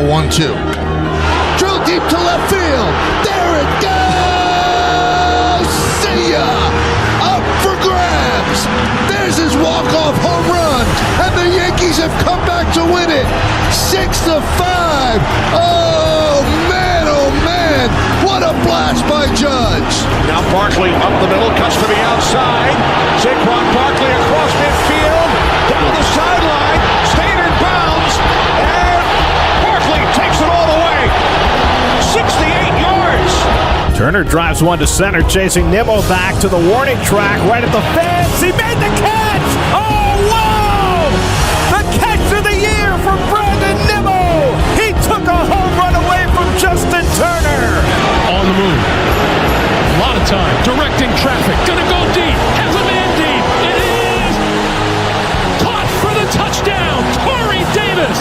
the 1-2. Drill deep to left field. There it goes. See ya. Up for grabs. There's his walk-off home run. And the Yankees have come back to win it. 6-5. Oh, man, oh, man. What a blast by Judge. Now Barkley up the middle, cuts to the outside. Saquon Barkley across midfield. Down the sideline. Stayed in bounds. And Barkley takes it all the way. 68 yards. Turner drives one to center, chasing Nimmo back to the warning track right at the fence. He made the catch! Oh, whoa! The catch of the year from Brandon Nimmo! He took a home run away from Justin Turner! On the move. A lot of time. Directing traffic. Gonna go deep. Has a man deep. It is caught for the touchdown. Corey Davis.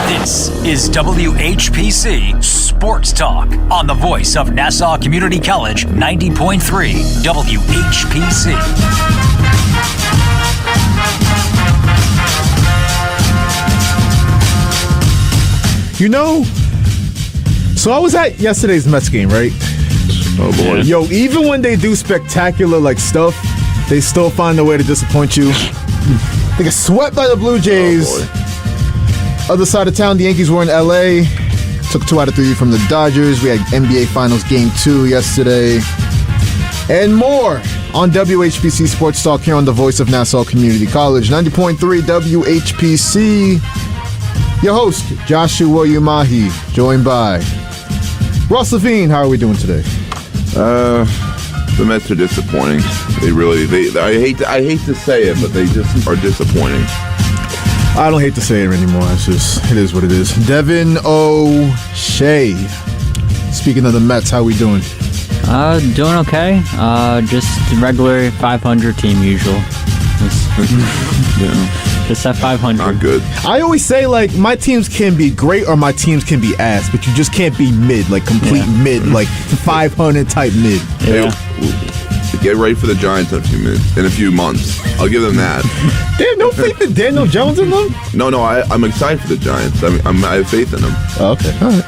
This is WHPC Sports Talk on the voice of Nassau Community College, 90.3 WHPC. You know, so I was at yesterday's Mets game, right? Oh, boy. Yo, even when they do spectacular, like, stuff, they still find a way to disappoint you. They get swept by the Blue Jays. Oh, boy. Other side of town, the Yankees were in L.A. Took 2 out of 3 from the Dodgers. We had NBA Finals Game 2 yesterday. And more on WHPC Sports Talk here on the voice of Nassau Community College. 90.3 WHPC. Your host, Joshua Umahi, joined by Ross Levine. How are we doing today? The Mets are disappointing. I hate to say it, but they just are disappointing. I don't hate to say it anymore. It is what it is. Devin O'Shea. Speaking of the Mets, how we doing? Doing okay. Just regular 500 team usual. Just at 500. Not good. I always say, like, my teams can be great or my teams can be ass, but you just can't be mid, like complete mid, like 500 type mid. Yeah. Get ready for the Giants in a few months. I'll give them that. Damn, no faith in Daniel Jones in them? No, I'm excited for the Giants. I have faith in them. Oh, okay. All right.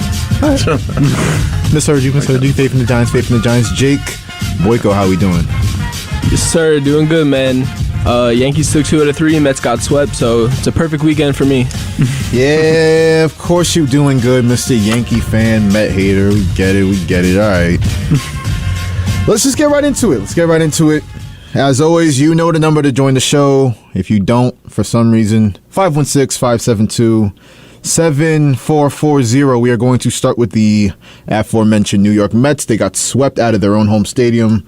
Misheard you. Faith in the Giants. Jake Boyko, how we doing? Yes, sir. Doing good, man. Yankees took 2 out of 3. Mets got swept, so it's a perfect weekend for me. Yeah, of course you're doing good, Mr. Yankee fan, Met hater. We get it. All right. Let's just get right into it. As always, you know the number to join the show. If you don't, for some reason, 516-572-7440. We are going to start with the aforementioned New York Mets. They got swept out of their own home stadium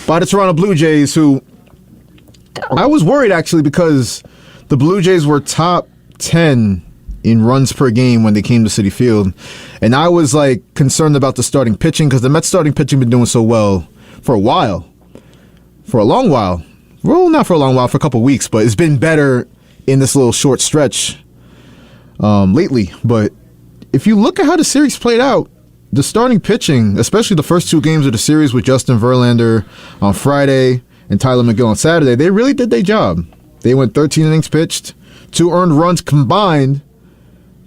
by the Toronto Blue Jays, who I was worried, actually, because the Blue Jays were top 10 in runs per game when they came to Citi Field. And I was, like, concerned about the starting pitching because the Mets starting pitching been doing so well for a while. For a long while. Well, not for a long while, for a couple weeks, but it's been better in this little short stretch lately. But if you look at how the series played out, the starting pitching, especially the first 2 games of the series with Justin Verlander on Friday and Tyler McGill on Saturday, they really did their job. They went 13 innings pitched, 2 earned runs combined,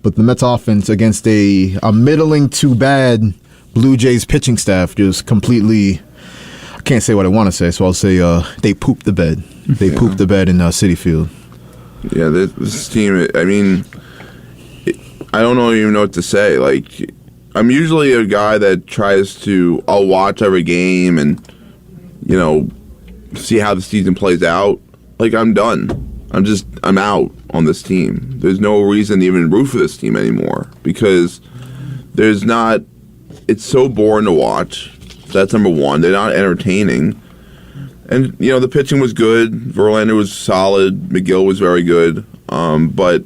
but the Mets offense against a middling to bad Blue Jays pitching staff just completely, I can't say what I want to say, so I'll say they pooped the bed. They pooped the bed in Citi Field. Yeah, this team, I mean, I don't even know what to say. Like, I'm usually a guy that I'll watch every game and, see how the season plays out. Like, I'm done. I'm out on this team. There's no reason to even root for this team anymore because it's so boring to watch. That's number one. They're not entertaining. And, the pitching was good. Verlander was solid. McGill was very good. But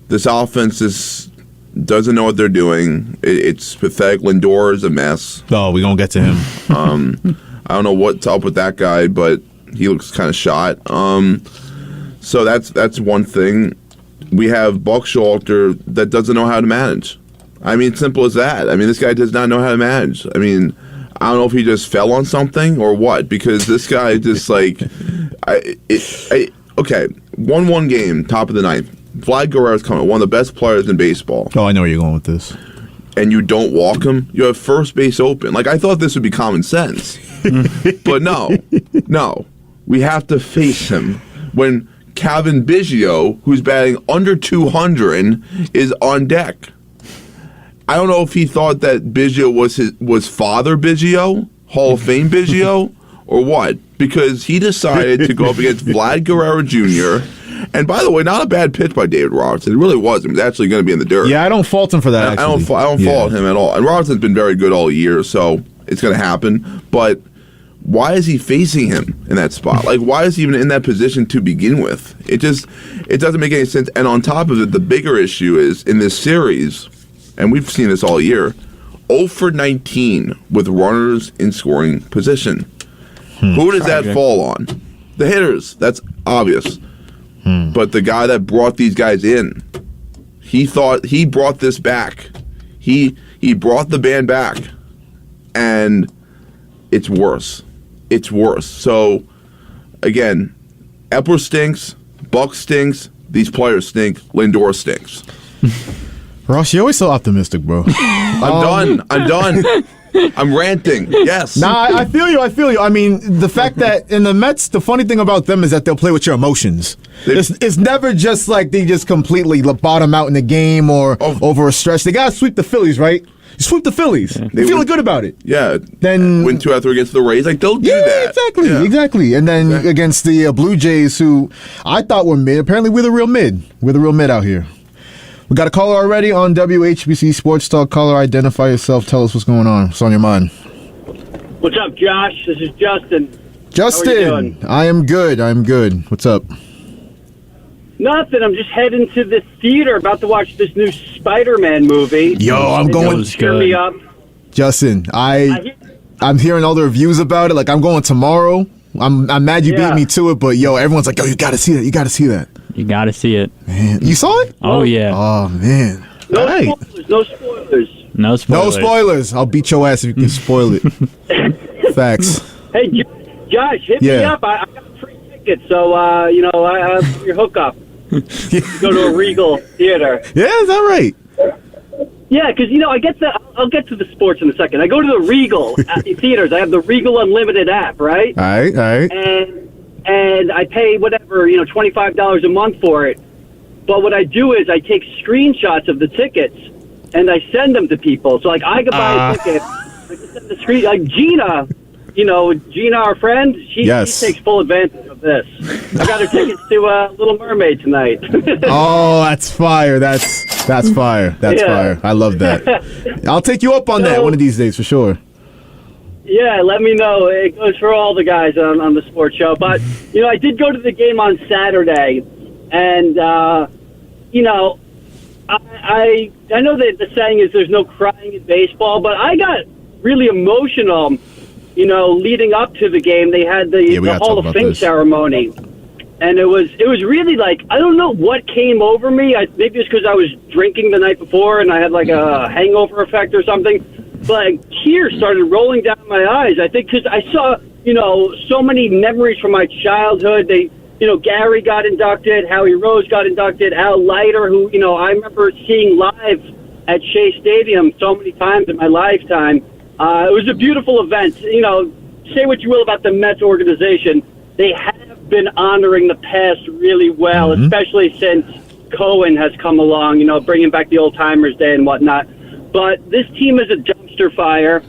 this offense doesn't know what they're doing. It's pathetic. Lindor is a mess. Oh, we're going to get to him. I don't know what's up with that guy, but he looks kind of shot. So that's one thing. We have Buck Showalter that doesn't know how to manage. I mean, simple as that. I mean, this guy does not know how to manage. I mean, I don't know if he just fell on something or what, because this guy just okay, 1-1 game, top of the ninth. Vlad Guerrero's coming, one of the best players in baseball. Oh, I know where you're going with this. And you don't walk him, you have first base open. Like, I thought this would be common sense. But no. We have to face him when Calvin Biggio, who's batting under 200, is on deck. I don't know if he thought that Biggio was Father Biggio, Hall of Fame Biggio, or what, because he decided to go up against Vlad Guerrero Jr., and by the way, not a bad pitch by David Robertson. It really wasn't. He was actually going to be in the dirt. Yeah, I don't fault him for that, actually. I don't fault him at all. And Robertson's been very good all year, so it's going to happen. But why is he facing him in that spot? Like, why is he even in that position to begin with? It doesn't make any sense. And on top of it, the bigger issue is, in this series, and we've seen this all year, 0 for 19 with runners in scoring position. Who does that fall on? The hitters. That's obvious. But the guy that brought these guys in, he thought he brought this back. He brought the band back, and it's worse. It's worse. So, again, Epler stinks, Buck stinks, these players stink, Lindor stinks. Ross, you're always so optimistic, bro. I'm done. I'm ranting. Yes. Nah, I feel you. I mean, the fact that in the Mets, the funny thing about them is that they'll play with your emotions. It's never just like they just completely bottom out in the game or over a stretch. They got to sweep the Phillies, right? You sweep the Phillies. Yeah. They're feeling good about it. Yeah. Then win 2 out of 3 against the Rays. Like, they'll do that. Exactly. And then against the Blue Jays, who I thought were mid. Apparently, we're the real mid. We're the real mid out here. We got a caller already on WHPC Sports Talk. Caller, identify yourself. Tell us what's going on. What's on your mind? What's up, Josh? This is Justin. Justin, how are you doing? I am good. What's up? Nothing. I'm just heading to the theater, about to watch this new Spider-Man movie. Yo, I'm going. Cheer me up. Justin, I'm hearing all the reviews about it. Like, I'm going tomorrow. I'm mad you beat me to it, but yo, everyone's like, yo, you got to see that. You got to see that. You got to see it. Man, you saw it? Oh, yeah. Oh, man. No spoilers. No spoilers. No spoilers. No spoilers. I'll beat your ass if you can spoil it. Facts. Hey, Josh, hit me up. I got free tickets, so, I have your hookup. Go to a Regal theater. Yeah, is that right? Yeah, because, I'll get to the sports in a second. I go to the Regal theaters. I have the Regal Unlimited app, right? All right. And I pay whatever, $25 a month for it. But what I do is I take screenshots of the tickets and I send them to people. So, like, I could buy a ticket. I can send the screen. Like, Gina, Gina, our friend, she takes full advantage of this. I got her tickets to Little Mermaid tonight. Oh, that's fire. That's fire. That's fire. I love that. I'll take you up on that one of these days for sure. Yeah, let me know. It goes for all the guys on the sports show. But, I did go to the game on Saturday, and, I know that the saying is there's no crying in baseball, but I got really emotional, leading up to the game. They had the Hall of Fame ceremony, and it was really like, I don't know what came over me. Maybe it's because I was drinking the night before and I had like a hangover effect or something. But tears started rolling down my eyes. I think because I saw, so many memories from my childhood. Gary got inducted, Howie Rose got inducted, Al Leiter, who, I remember seeing live at Shea Stadium so many times in my lifetime. It was a beautiful event. Say what you will about the Mets organization. They have been honoring the past really well, especially since Cohen has come along, bringing back the old-timers day and whatnot. But this team is a dumpster fire.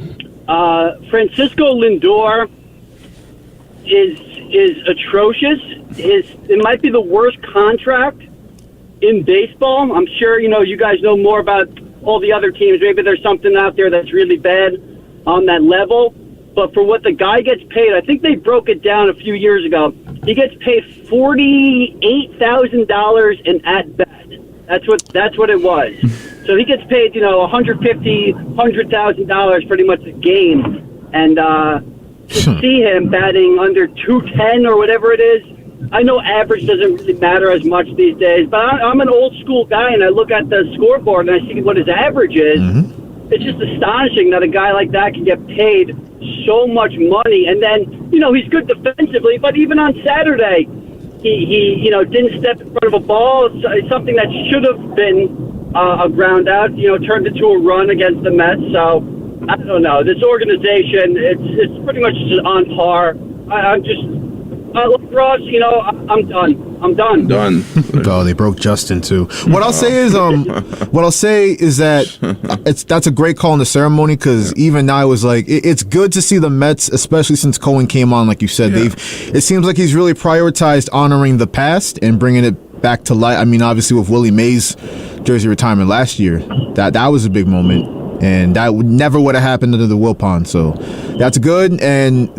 Francisco Lindor is atrocious. It might be the worst contract in baseball. I'm sure, you guys know more about all the other teams. Maybe there's something out there that's really bad on that level. But for what the guy gets paid, I think they broke it down a few years ago. He gets paid $48,000 in at bat. That's what it was. So he gets paid, $150,000 pretty much a game, and to see him batting under 210 or whatever it is. I know average doesn't really matter as much these days, but I'm an old school guy, and I look at the scoreboard and I see what his average is. It's just astonishing that a guy like that can get paid so much money. And then, he's good defensively, but even on Saturday, he didn't step in front of a ball. It's something that should have been a ground out, turned into a run against the Mets. So I don't know. This organization, it's pretty much just on par. I'm just, like Ross, I'm done. I'm done. Done. Oh, they broke Justin too. What I'll say is that that's a great call in the ceremony, because even now I was like, it's good to see the Mets, especially since Cohen came on. Like you said, it seems like he's really prioritized honoring the past and bringing it back to light. I mean, obviously with Willie Mays' jersey retirement last year, that was a big moment. And that never would have happened under the Wilpon, so that's good. And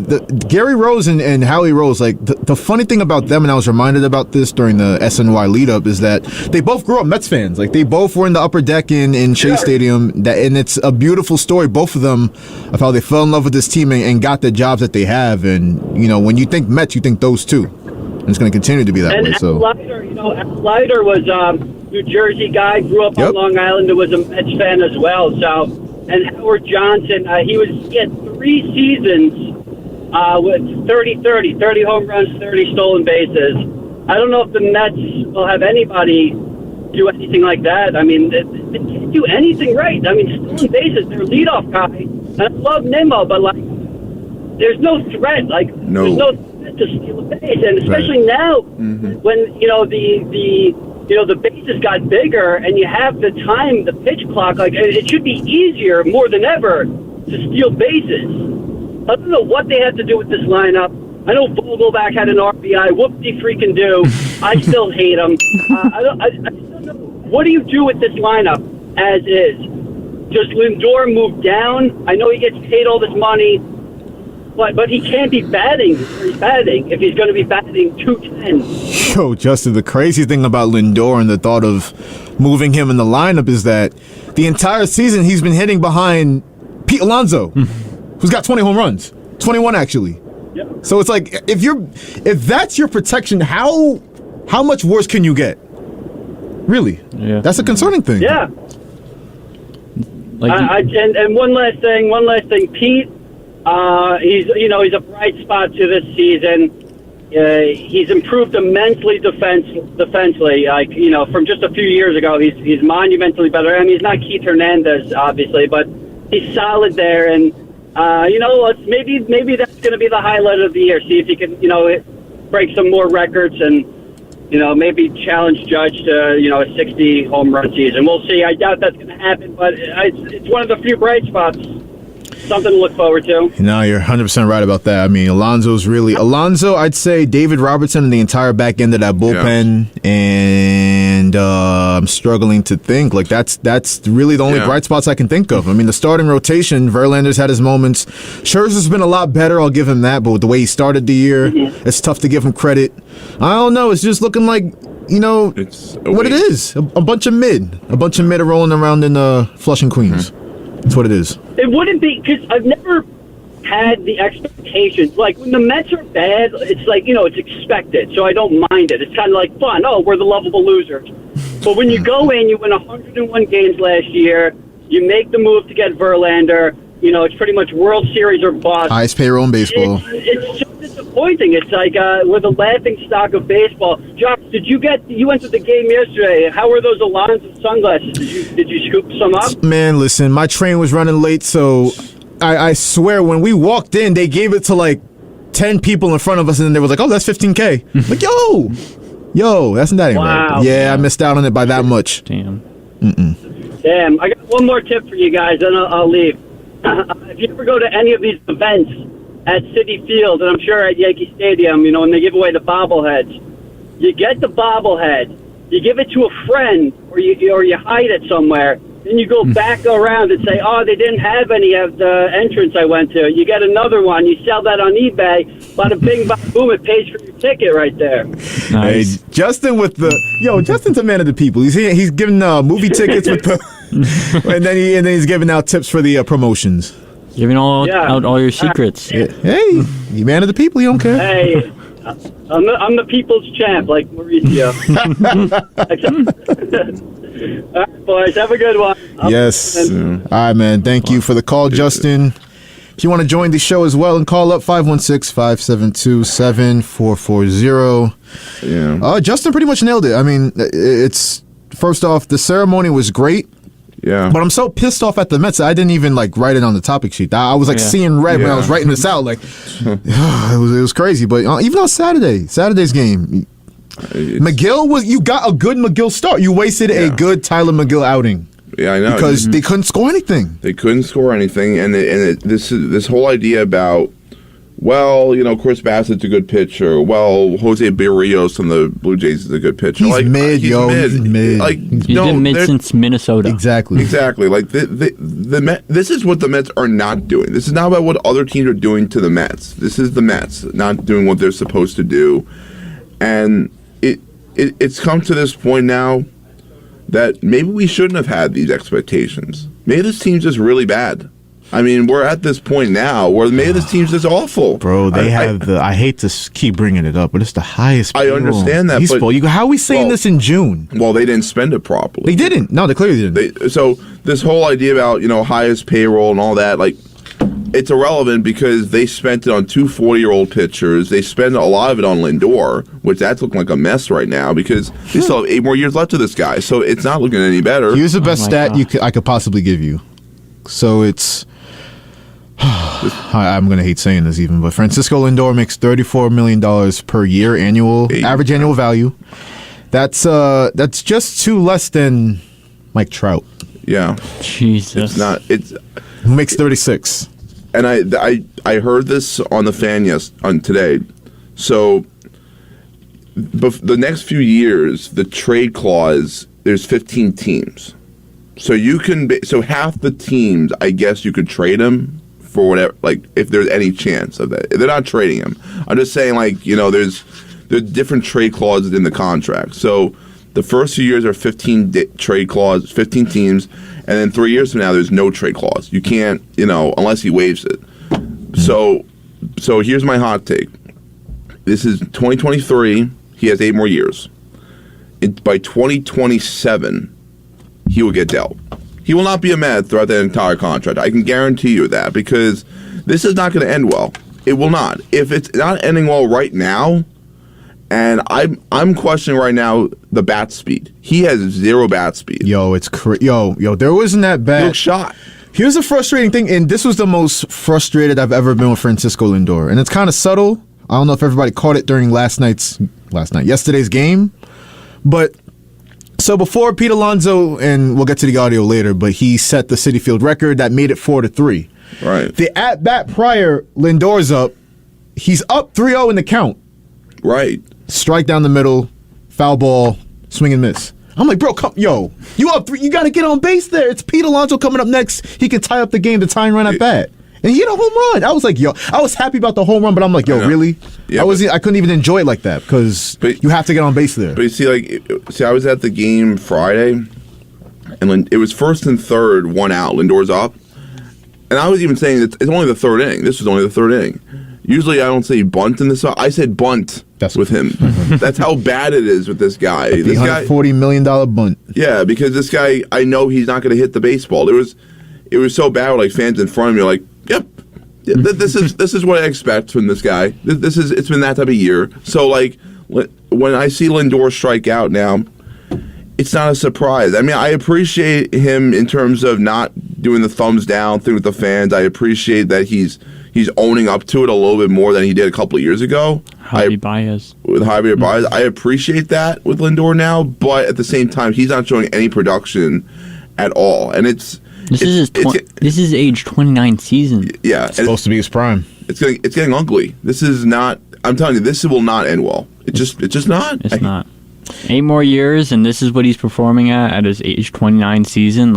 Gary Rose and Howie Rose, like the funny thing about them, and I was reminded about this during the SNY lead-up, is that they both grew up Mets fans. Like they both were in the upper deck in Shea Stadium, and it's a beautiful story, both of them, of how they fell in love with this team and got the jobs that they have. And when you think Mets, you think those two, and it's going to continue to be that way. So Leiter was. New Jersey guy, grew up on Long Island, and was a Mets fan as well. So, and Howard Johnson, he had 3 seasons with 30 home runs, 30 stolen bases. I don't know if the Mets will have anybody do anything like that. I mean, they can't do anything right. I mean, stolen bases, their leadoff guy. And I love Nimmo, but there's no threat. There's no threat to steal a base, and especially now when the bases got bigger and you have the time, the pitch clock, it should be easier more than ever to steal bases. I don't know what they had to do with this lineup. I know Vogelback had an RBI. Whoop-de-freaking do. I still hate him. I still know. What do you do with this lineup as is? Does Lindor move down? I know he gets paid all this money, but he can't be batting where he's batting if he's going to be batting 210. Yo, Justin, the crazy thing about Lindor and the thought of moving him in the lineup is that the entire season he's been hitting behind Pete Alonso, who's got 20 home runs. 21, actually. Yep. So it's like, if that's your protection, how much worse can you get? Really? Yeah. That's a concerning thing. Yeah. And one last thing, Pete, he's a bright spot to this season. He's improved immensely defensively. From just a few years ago, he's monumentally better. I mean, he's not Keith Hernandez, obviously, but he's solid there. And maybe that's going to be the highlight of the year. See if he can, break some more records and maybe challenge Judge to a 60 home run season. We'll see. I doubt that's going to happen, but it's one of the few bright spots. Something to look forward to. No, you're 100% right about that. I mean, Alonso, I'd say David Robertson and the entire back end of that bullpen, and I'm struggling to think. That's really the only bright spots I can think of. I mean, the starting rotation, Verlander's had his moments. Scherzer's been a lot better, I'll give him that, but with the way he started the year, it's tough to give him credit. I don't know, it's just looking like, it's what it is. A bunch of mid are rolling around in Flushing, Queens. That's what it is. It wouldn't be, because I've never had the expectations. Like, when the Mets are bad, it's like, it's expected, so I don't mind it. It's kind of like fun. Oh, we're the lovable losers. But when you go in, you win 101 games last year, you make the move to get Verlander, it's pretty much World Series or bust. Highest payroll in baseball. It's so disappointing. It's like we're the laughing stock of baseball. Josh, you went to the game yesterday. How were those Alonso sunglasses? Did you scoop some up? Man, listen, my train was running late, so I swear when we walked in, they gave it to like 10 people in front of us, and then they was like, oh, that's $15K. Like, yo, that's not even right. Yeah, I missed out on it by that much. Damn. Damn, I got one more tip for you guys, and I'll leave. If you ever go to any of these events at Citi Field, and I'm sure at Yankee Stadium, when they give away the bobbleheads, you get the bobblehead, you give it to a friend, or you hide it somewhere, then you go back around and say, oh, they didn't have any at the entrance I went to. You get another one, you sell that on eBay, bada bing, bada boom, it pays for your ticket right there. Nice. Hey, Justin's a man of the people. He's giving movie tickets with the... and then he's giving out tips for the promotions. Giving out all your secrets. Hey, you man of the people. You don't care. Hey, I'm the people's champ, like Mauricio. All right, boys, have a good one. Yes. All right, man. Thank you for the call, Justin. If you want to join the show as well and call up 516-572-7440. Yeah. Justin pretty much nailed it. I mean, it's first off, the ceremony was great. Yeah. But I'm so pissed off at the Mets that I didn't even write it on the topic sheet. I was seeing red when I was writing this out. Like, it was crazy. But even on Saturday's game, McGill you got a good McGill start. You wasted a good Tyler McGill outing. Yeah, I know. Because they couldn't score anything. And this whole idea about, well, Chris Bassett's a good pitcher. Well, Jose Barrios from the Blue Jays is a good pitcher. He's mid. He's mid. He's been mid since Minnesota. Exactly. Like this is what the Mets are not doing. This is not about what other teams are doing to the Mets. This is the Mets not doing what they're supposed to do, and it's come to this point now that maybe we shouldn't have had these expectations. Maybe this team's just really bad. I mean, we're at this point now where maybe this team's just awful. Bro, they I hate to keep bringing it up, but it's the highest I understand that, baseball. But how are we saying this in June? Well, they didn't spend it properly. They didn't. No, they clearly didn't. So this whole idea about, highest payroll and all that, it's irrelevant because they spent it on 2 40-year-old pitchers. They spent a lot of it on Lindor, which that's looking like a mess right now because they still have 8 more years left to this guy. So it's not looking any better. Here's the best stat I could possibly give you. So it's... I'm going to hate saying this even, but Francisco Lindor makes $34 million per year average annual value. That's just 2 less than Mike Trout. Yeah. Jesus. Who makes 36. And I heard this on the fan today. So the next few years, the trade clause, there's 15 teams. So so half the teams, I guess you could trade them for whatever, if there's any chance of that. They're not trading him. I'm just saying, there's different trade clauses in the contract. So the first few years are 15 trade clause, 15 teams, and then 3 years from now, there's no trade clause. You can't, unless he waives it. So here's my hot take. This is 2023. He has 8 more years. By 2027, he will get dealt. He will not be a Met throughout the entire contract. I can guarantee you that because this is not going to end well. It will not. If it's not ending well right now, and I'm questioning right now the bat speed. He has 0 bat speed. Yo, it's yo. There wasn't that bad. He looks shot. Here's a frustrating thing, and this was the most frustrated I've ever been with Francisco Lindor, and it's kind of subtle. I don't know if everybody caught it during yesterday's game, but. So before Pete Alonso, and we'll get to the audio later, but he set the Citi Field record that made it 4-3. Right. The at bat prior, Lindor's up. He's up 3-0 in the count. Right. Strike down the middle, foul ball, swing and miss. I'm like, bro, you up 3. You got to get on base there. It's Pete Alonso coming up next. He can tie up the game to tie and run at bat. And he hit a home run. I was like, I was happy about the home run, but I'm like, really? Yeah, I couldn't even enjoy it like that because you have to get on base there. But you see, I was at the game Friday, and it was 1st and 3rd, 1 out. Lindor's up. And I was even saying that it's only the 3rd inning. This was only the 3rd inning. Usually I don't say bunt in this. I said bunt with him. That's how bad it is with this guy. The $140 million bunt. Yeah, because this guy, I know he's not going to hit the baseball. It was so bad with fans in front of me like, yep. This is what I expect from this guy. It's been that type of year. So when I see Lindor strike out now, it's not a surprise. I mean, I appreciate him in terms of not doing the thumbs down thing with the fans. I appreciate that he's owning up to it a little bit more than he did a couple of years ago. Javi Baez. With Javier Baez, I appreciate that with Lindor now, but at the same time, he's not showing any production at all, and this is age 29 season. Yeah, it's supposed to be his prime. It's getting ugly. This is not. I'm telling you, this will not end well. It's just not. It's not. 8 more years, and this is what he's performing at his age 29 season.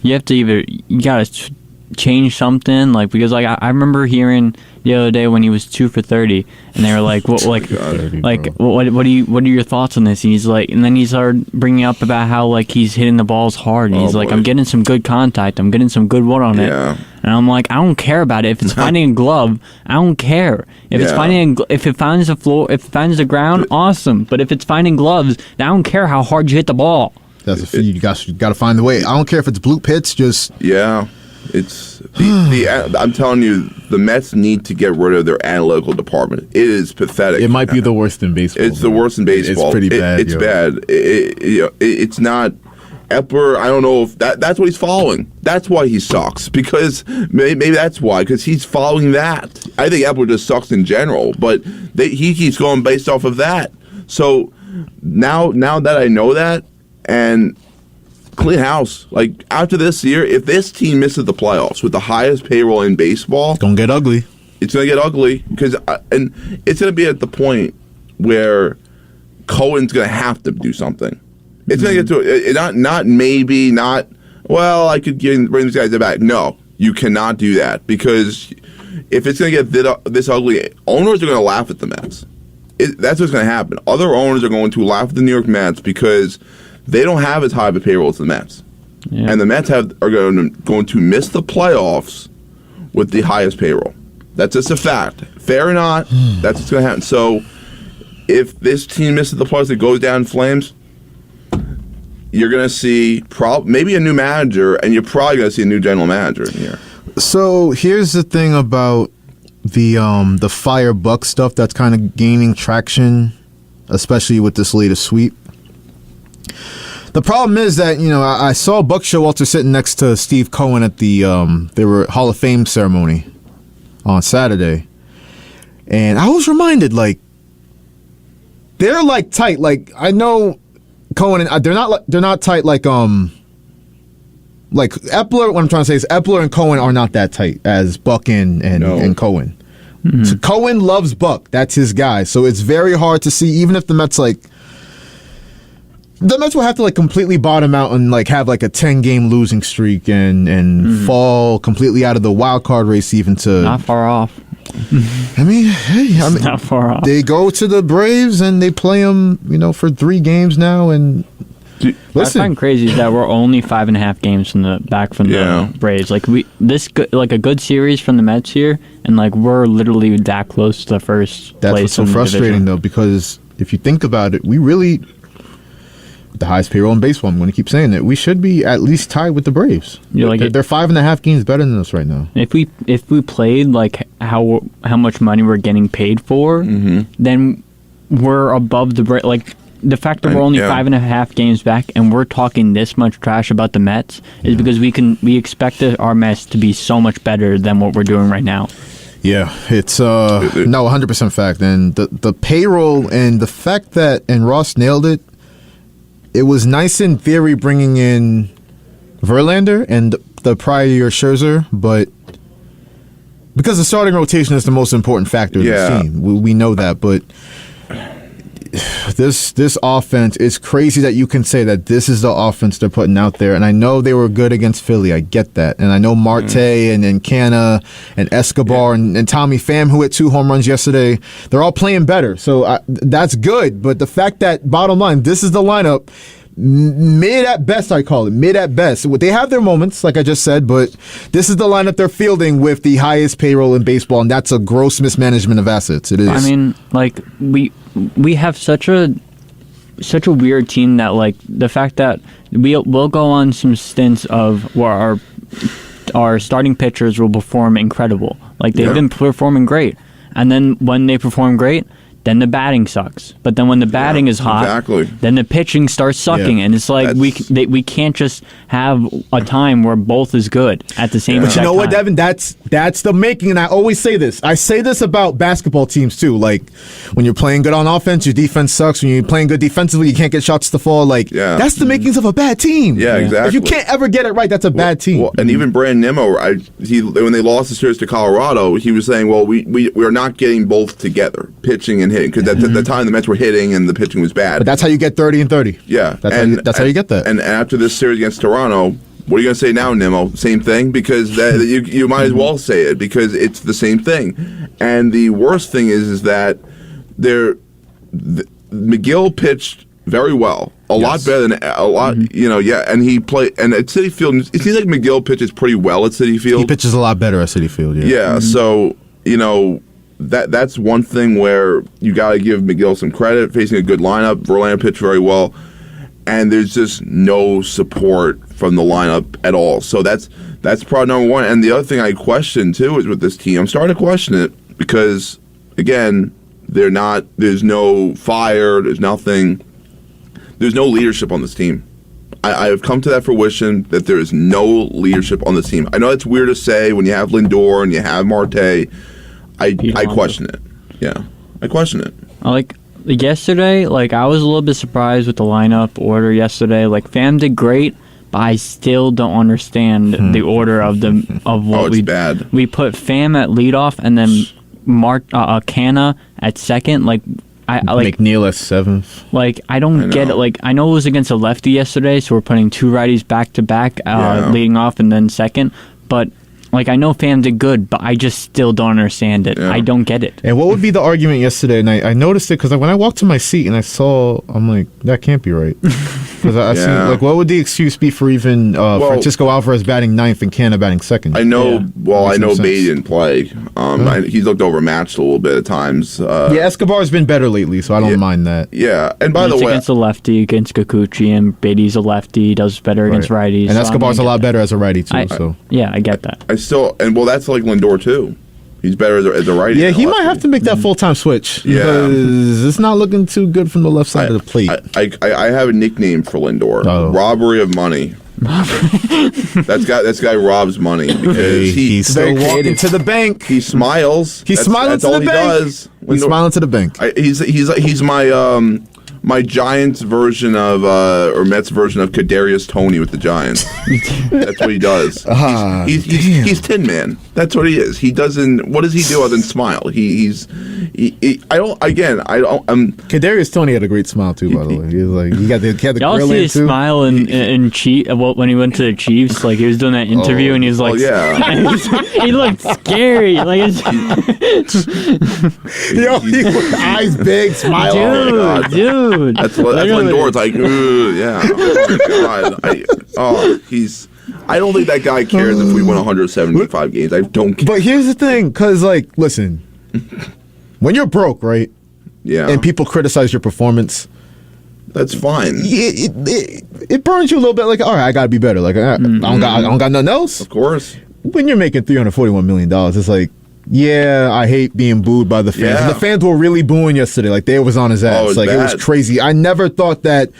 You have to you gotta change something. Because I remember hearing the other day when he was 2 for 30, and they were like, "What? What are your thoughts on this?" And he's like, and then he started bringing up about how he's hitting the balls hard, and he's like, "I'm getting some good contact. I'm getting some good wood on it." Yeah. And I'm like, I don't care about it. If it's finding a glove, I don't care. If it's if it finds the floor, if it finds the ground, awesome. But if it's finding gloves, I don't care how hard you hit the ball. You got to find the way. I don't care if it's bloop hits. Just yeah. It's I'm telling you, the Mets need to get rid of their analytical department. It is pathetic. It might be the worst in baseball. It's the worst in baseball. It's pretty bad. It's bad. It's not. Epler, I don't know if that's what he's following. That's why he sucks. Because maybe that's why. Because he's following that. I think Epler just sucks in general. But he keeps going based off of that. So now that I know that, and clean house. Like, after this year, if this team misses the playoffs with the highest payroll in baseball, it's gonna get ugly. It's gonna get ugly and it's gonna be at the point where Cohen's gonna have to do something. It's gonna get to it. Not. Well, I could bring these guys back. No, you cannot do that, because if it's gonna get this ugly, owners are gonna laugh at the Mets. That's what's gonna happen. Other owners are going to laugh at the New York Mets because they don't have as high of a payroll as the Mets, and the Mets are going to miss the playoffs with the highest payroll. That's just a fact. Fair or not, that's what's going to happen. So, if this team misses the playoffs, it goes down in flames, you're going to see maybe a new manager, and you're probably going to see a new general manager in here. So here's the thing about the Fire Buck stuff that's kind of gaining traction, especially with this latest sweep. The problem is that, I saw Buck Showalter sitting next to Steve Cohen at the Hall of Fame ceremony on Saturday, and I was reminded, like, they're like tight. Like, I know Cohen and they're not tight like Epler. What I'm trying to say is Epler and Cohen are not that tight as Buck and Cohen. Mm-hmm. So Cohen loves Buck. That's his guy. So it's very hard to see, even if the Mets will have to completely bottom out and have a 10-game losing streak and fall completely out of the wild card race even to not far off. I mean, not far off. They go to the Braves and they play them, for 3 games now. And listen, what I find crazy is that we're only 5.5 games from the Braves. A good series from the Mets here, and we're literally that close to the first place. That's what's so frustrating though, because if you think about it, we really, the highest payroll in baseball, I'm going to keep saying it, we should be at least tied with the Braves. They're 5.5 games better than us right now. If we played how much money we're getting paid for, then we're above the Braves. The fact that we're only 5.5 games back and we're talking this much trash about the Mets is because we expected our Mets to be so much better than what we're doing right now. Yeah, it's 100% fact. And the payroll and the fact that, and Ross nailed it, it was nice in theory bringing in Verlander and the prior year Scherzer, but because the starting rotation is the most important factor in this team, we know that. But this offense is crazy that you can say that this is the offense they're putting out there. And I know they were good against Philly. I get that. And I know Marte and Canna and Escobar and Tommy Pham, who hit 2 home runs yesterday, they're all playing better. So that's good. But the fact that, bottom line, this is the lineup, mid at best, I call it. Mid at best. They have their moments, like I just said, but this is the lineup they're fielding with the highest payroll in baseball, and that's a gross mismanagement of assets. It is. I mean, we have such a weird team that the fact that we'll go on some stints of where our starting pitchers will perform incredible. They've been performing great, and then when they perform great, then the batting sucks. But then when the batting is hot, then the pitching starts sucking, and it's we can't just have a time where both is good at the same time. But you know what, Devin? That's the making, and I always say this. I say this about basketball teams too. When you're playing good on offense, your defense sucks. When you're playing good defensively, you can't get shots to fall. That's the makings of a bad team. Yeah, exactly. If you can't ever get it right, that's a bad team. Well, and even Brandon Nimmo, when they lost the series to Colorado, he was saying, "Well, we are not getting both together, pitching and hitting." Because at the time the Mets were hitting and the pitching was bad. But that's how you get 30 and 30. Yeah. That's how you get that. And after this series against Toronto, what are you going to say now, Nimmo? Same thing? Because you might as well say it, because it's the same thing. And the worst thing is that McGill pitched very well. A lot better than and he played, and at Citi Field, it seems like McGill pitches pretty well at Citi Field. He pitches a lot better at Citi Field, so, that's one thing where you got to give McGill some credit, facing a good lineup. Verlander pitched very well. and there's just no support from the lineup at all. So that's problem number one. And the other thing I question too is with this team, I'm starting to question it because again, there's no fire, there's nothing, there's no leadership on this team. I have come to that fruition that there is no leadership on this team. I know it's weird to say when you have Lindor and you have Marte. I question it. Yeah, I question it. Yesterday, I was a little bit surprised with the lineup order yesterday. Pham did great, but I still don't understand the order of what we bad. We put Pham at leadoff and then Canna at second. McNeil at seventh. I don't get it. I know it was against a lefty yesterday, so we're putting two righties back to back, leading off and then second. But I know Pham did good, but I just still don't understand it. Yeah. I don't get it. And what would be the argument yesterday? And I noticed it because when I walked to my seat and I'm like, that can't be right. Because I see, what would the excuse be for even Francisco Alvarez batting ninth and Canna batting second? I know. Yeah. Well, I know Bae didn't play. He's looked overmatched a little bit at times. Escobar's been better lately, so I don't mind that. Yeah, and by the way, against a lefty, against Kikuchi, and Beatty's a lefty, he does better against righties. And Escobar's a lot better as a righty too. I get that. That's like Lindor too. He's better as a righty. Yeah, he might have to make that full-time switch. Yeah, because it's not looking too good from the left side of the plate. I have a nickname for Lindor: robbery of money. That guy robs money because he's still walking to the bank. He smiles. He's smiling to the bank. Does. He's smiling to the bank. He's my Giants version of or Mets version of Kadarius Toney with the Giants. That's what he does. He's Tin Man. That's what he is. He doesn't. What does he do other than smile? Kadarius Toney had a great smile too. By the way, he was he had the y'all see his smile in when he went to the Chiefs. He was doing that interview and he was he looked scary. Eyes big, smile. Dude. That's Lindor. It's oh God. I don't think that guy cares if we win 175 games. I don't care. But here's the thing, because listen, when you're broke, right? Yeah. And people criticize your performance. That's fine. It burns you a little bit. All right, I gotta be better. I don't got nothing else. Of course. When you're making $341 million, it's yeah, I hate being booed by the fans. Yeah. And the fans were really booing yesterday. They was on his ass. It was crazy. I never thought that.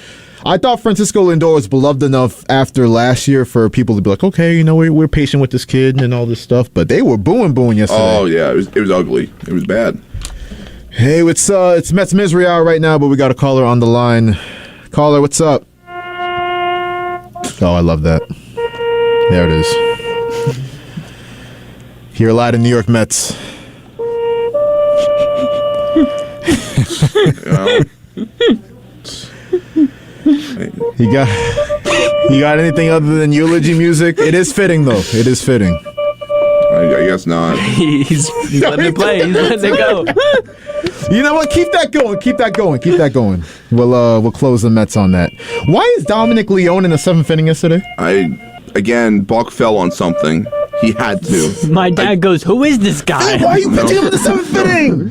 I thought Francisco Lindor was beloved enough after last year for people to be okay, we're patient with this kid and all this stuff. But they were booing yesterday. Oh yeah, it was ugly. It was bad. Hey, it's Mets Misery Hour right now, but we got a caller on the line. Caller, what's up? Oh, I love that. There it is. Here live in New York Mets. You got anything other than eulogy music? It is fitting, though. It is fitting. I guess not. He's letting it play. He's letting it go. You know what? Keep that going. We'll close the Mets on that. Why is Dominic Leone in the seventh inning yesterday? Buck fell on something. He had to. My dad goes, "Who is this guy? Why are you pitching him in the seventh inning?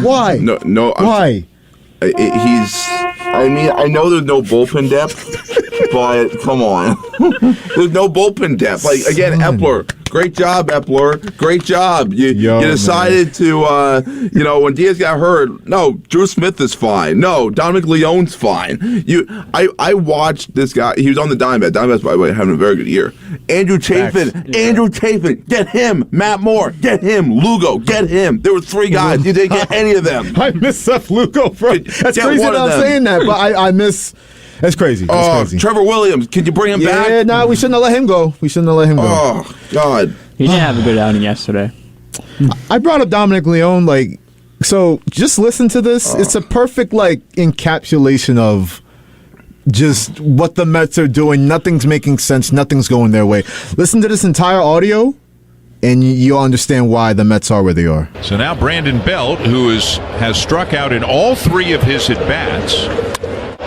Why? No. Why? I know there's no bullpen depth, but come on. There's no bullpen depth. Epler. Great job, Epler. Great job. You decided to, when Diaz got hurt, no, Drew Smith is fine. No, Dominic Leone's fine. I watched this guy. He was on the Diamondbacks. Diamondbacks, by the way, having a very good year. Andrew Chafin, get him. Matt Moore, get him. Lugo, get him. There were three guys. You didn't get any of them. I miss Seth Lugo. That's crazy that I'm saying that, but I miss... That's crazy. Trevor Williams, can you bring him back? Yeah, no, we shouldn't have let him go. Oh, God. He didn't have a good outing yesterday. I brought up Dominic Leone, so just listen to this. It's a perfect, encapsulation of just what the Mets are doing. Nothing's making sense. Nothing's going their way. Listen to this entire audio, and you'll understand why the Mets are where they are. So now Brandon Belt, who has struck out in all three of his at-bats,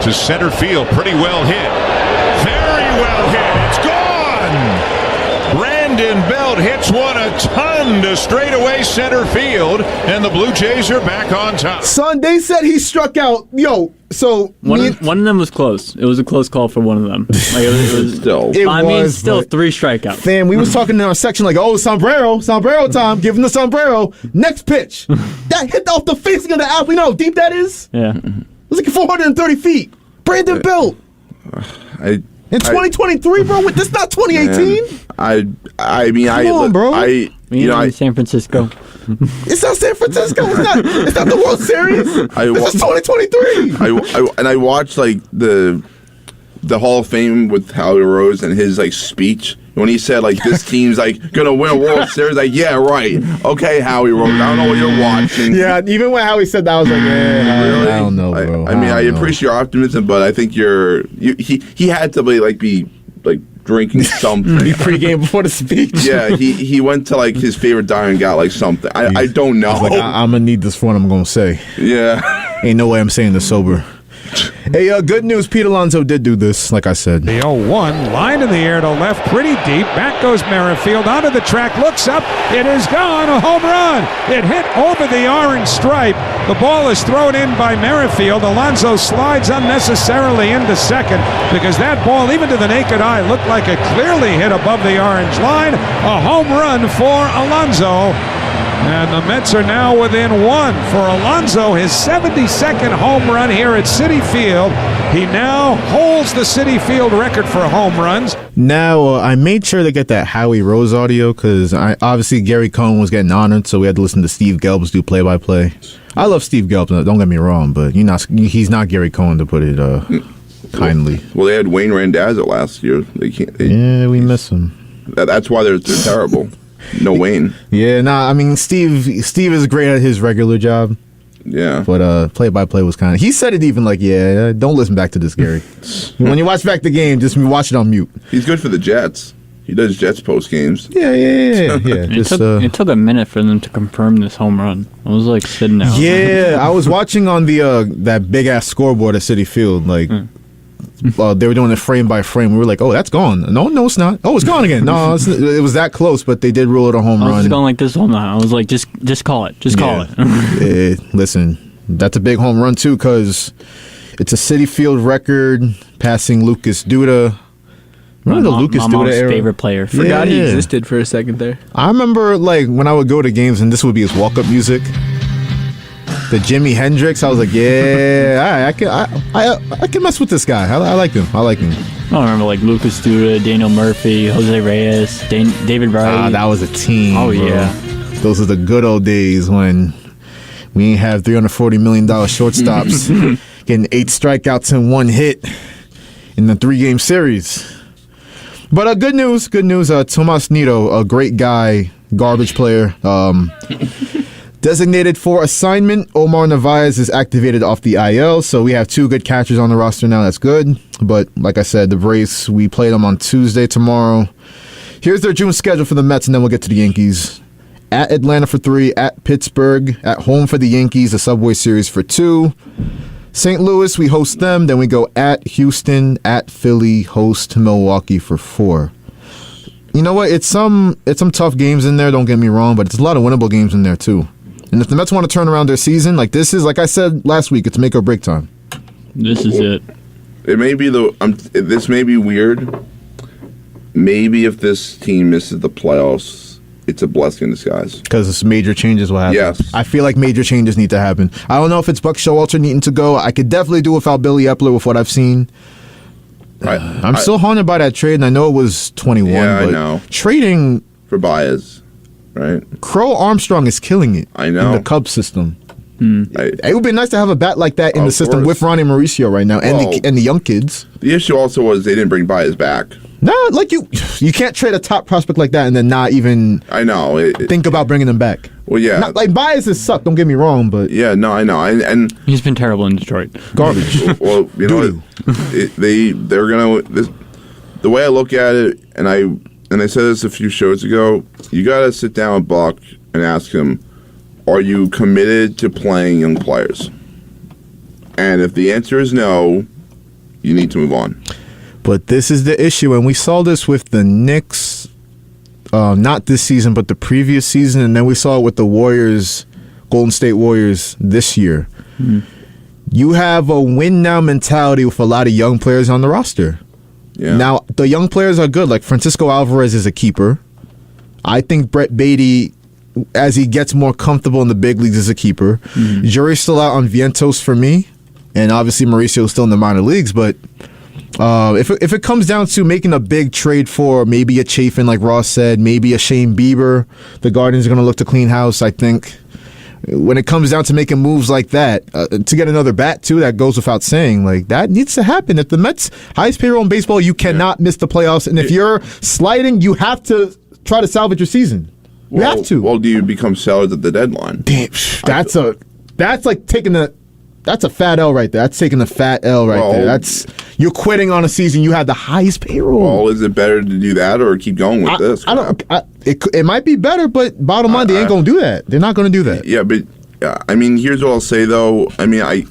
to center field. Pretty well hit. Very well hit. It's gone! Brandon Belt hits one a ton to straightaway center field, and the Blue Jays are back on top. Son, they said he struck out, So one of them was close. It was a close call for one of them. Like it was Still. still 3 strikeouts. Fam, we was talking in our section like, oh, sombrero time. Give him the sombrero. Next pitch. That hit off the facing of the apple. You know how deep that is? Yeah. It was like 430 feet. Brandon Belt. In 2023, bro? This not 2018? Come on, bro. San Francisco. It's not San Francisco. It's not the World Series. This is 2023. I watched like the Hall of Fame with Howie Rose and his like speech when he said like this team's like gonna win a World Series. Like, yeah, right. Okay, Howie Rose. I don't know what you're watching. Yeah, even when Howie said that, I was like, really? I don't know, bro. I appreciate your optimism, but I think he had to be drinking something. Pregame before the speech. Yeah, he went to like his favorite diner and got like something. I don't know. Like, I'm gonna need this for what I'm gonna say. Yeah. Ain't no way I'm saying this sober. Hey, good news. Pete Alonso did do this, like I said. The 0-1, line in the air to left, pretty deep. Back goes Merrifield onto the track, looks up. It is gone, a home run. It hit over the orange stripe. The ball is thrown in by Merrifield. Alonso slides unnecessarily into second because that ball, even to the naked eye, looked like it clearly hit above the orange line. A home run for Alonso. And the Mets are now within 1 for Alonso, his 72nd home run here at Citi Field. He now holds the Citi Field record for home runs. Now, I made sure to get that Howie Rose audio because obviously Gary Cohen was getting honored, so we had to listen to Steve Gelbs do play-by-play. I love Steve Gelbs, don't get me wrong, but he's not Gary Cohen, to put it kindly. Well, they had Wayne Randazzo last year. We miss him. That's why they're terrible. No Wayne. Yeah, Steve is great at his regular job. Yeah. But play-by-play was kind of... He said it even like, yeah, don't listen back to this, Gary. When you watch back the game, just watch it on mute. He's good for the Jets. He does Jets post games. Yeah. It took a minute for them to confirm this home run. I was like sitting out. Yeah, I was watching on the that big-ass scoreboard at Citi Field, like... they were doing it frame by frame. We were like, oh, that's gone. No, it's not. Oh, it's gone again. No, it was that close, but they did rule it a home run. I was going like this all night. I was like, just call it. Just call it. Listen, that's a big home run, too, because it's a Citi Field record, passing Lucas Duda. Remember the Lucas Duda era? Favorite player. Forgot he existed for a second there. I remember, like, when I would go to games, and this would be his walk-up music. The Jimi Hendrix, I was like, yeah, I can mess with this guy. I like him. I remember like Lucas Duda, Daniel Murphy, Jose Reyes, David Wright. That was a team. Oh, bro. yeah. Those are the good old days when we ain't have $340 million shortstops getting 8 strikeouts and 1 hit in the 3-game series. But good news. Tomas Nido, a great guy, garbage player. Designated for assignment, Omar Narvaez is activated off the IL, so we have 2 good catchers on the roster now. That's good. But like I said, the Braves, we play them on Tuesday tomorrow. Here's their June schedule for the Mets, and then we'll get to the Yankees. At Atlanta for 3, at Pittsburgh, at home for the Yankees, a Subway Series for 2. St. Louis, we host them. Then we go at Houston, at Philly, host Milwaukee for 4. You know what? It's some tough games in there, don't get me wrong, but it's a lot of winnable games in there too. And if the Mets want to turn around their season, like this is, like I said last week, it's make or break time. This is it. It may be this may be weird. Maybe if this team misses the playoffs, it's a blessing in disguise. Because major changes will happen. Yes. I feel like major changes need to happen. I don't know if it's Buck Showalter needing to go. I could definitely do without Billy Epler with what I've seen. I'm still haunted by that trade, and I know it was 21. Yeah, but I know. Trading for Baez, right? Crow Armstrong is killing it. I know. In the Cubs system. It would be nice to have a bat like that in the system with Ronnie Mauricio right now and the young kids. The issue also was they didn't bring Baez back. No, like you can't trade a top prospect like that and then not even think about bringing them back. Well, yeah. Not, like Baez has sucked, don't get me wrong, but yeah, no, I know. And he's been terrible in Detroit. Garbage. Well, you know they're going to the way I look at it, and I said this a few shows ago, you got to sit down with Buck and ask him, are you committed to playing young players? And if the answer is no, you need to move on. But this is the issue, and we saw this with the Knicks, not this season, but the previous season, and then we saw it with the Warriors, Golden State Warriors this year. you have a win now mentality with a lot of young players on the roster. Yeah. Now, the young players are good. Like Francisco Alvarez is a keeper. I think Brett Beatty, as he gets more comfortable in the big leagues, is a keeper. Jury's still out on Vientos for me. And obviously Mauricio's still in the minor leagues. But if it comes down to making a big trade for maybe a Chafin, like Ross said, maybe a Shane Bieber, the Guardians are going to look to clean house, I think. When it comes down to making moves like that, to get another bat, too, that goes without saying. Like, that needs to happen. If the Mets, highest payroll in baseball, you cannot miss the playoffs. And if you're sliding, you have to try to salvage your season. You have to. Well, do you become sellers at the deadline? Damn, that's like taking that's a fat L right there. That's taking a fat L right there. You're quitting on a season you had the highest payroll. Well, is it better to do that or keep going with this? It might be better, but bottom line, they ain't going to do that. They're not going to do that. Yeah, but I mean, here's what I'll say though. I mean, I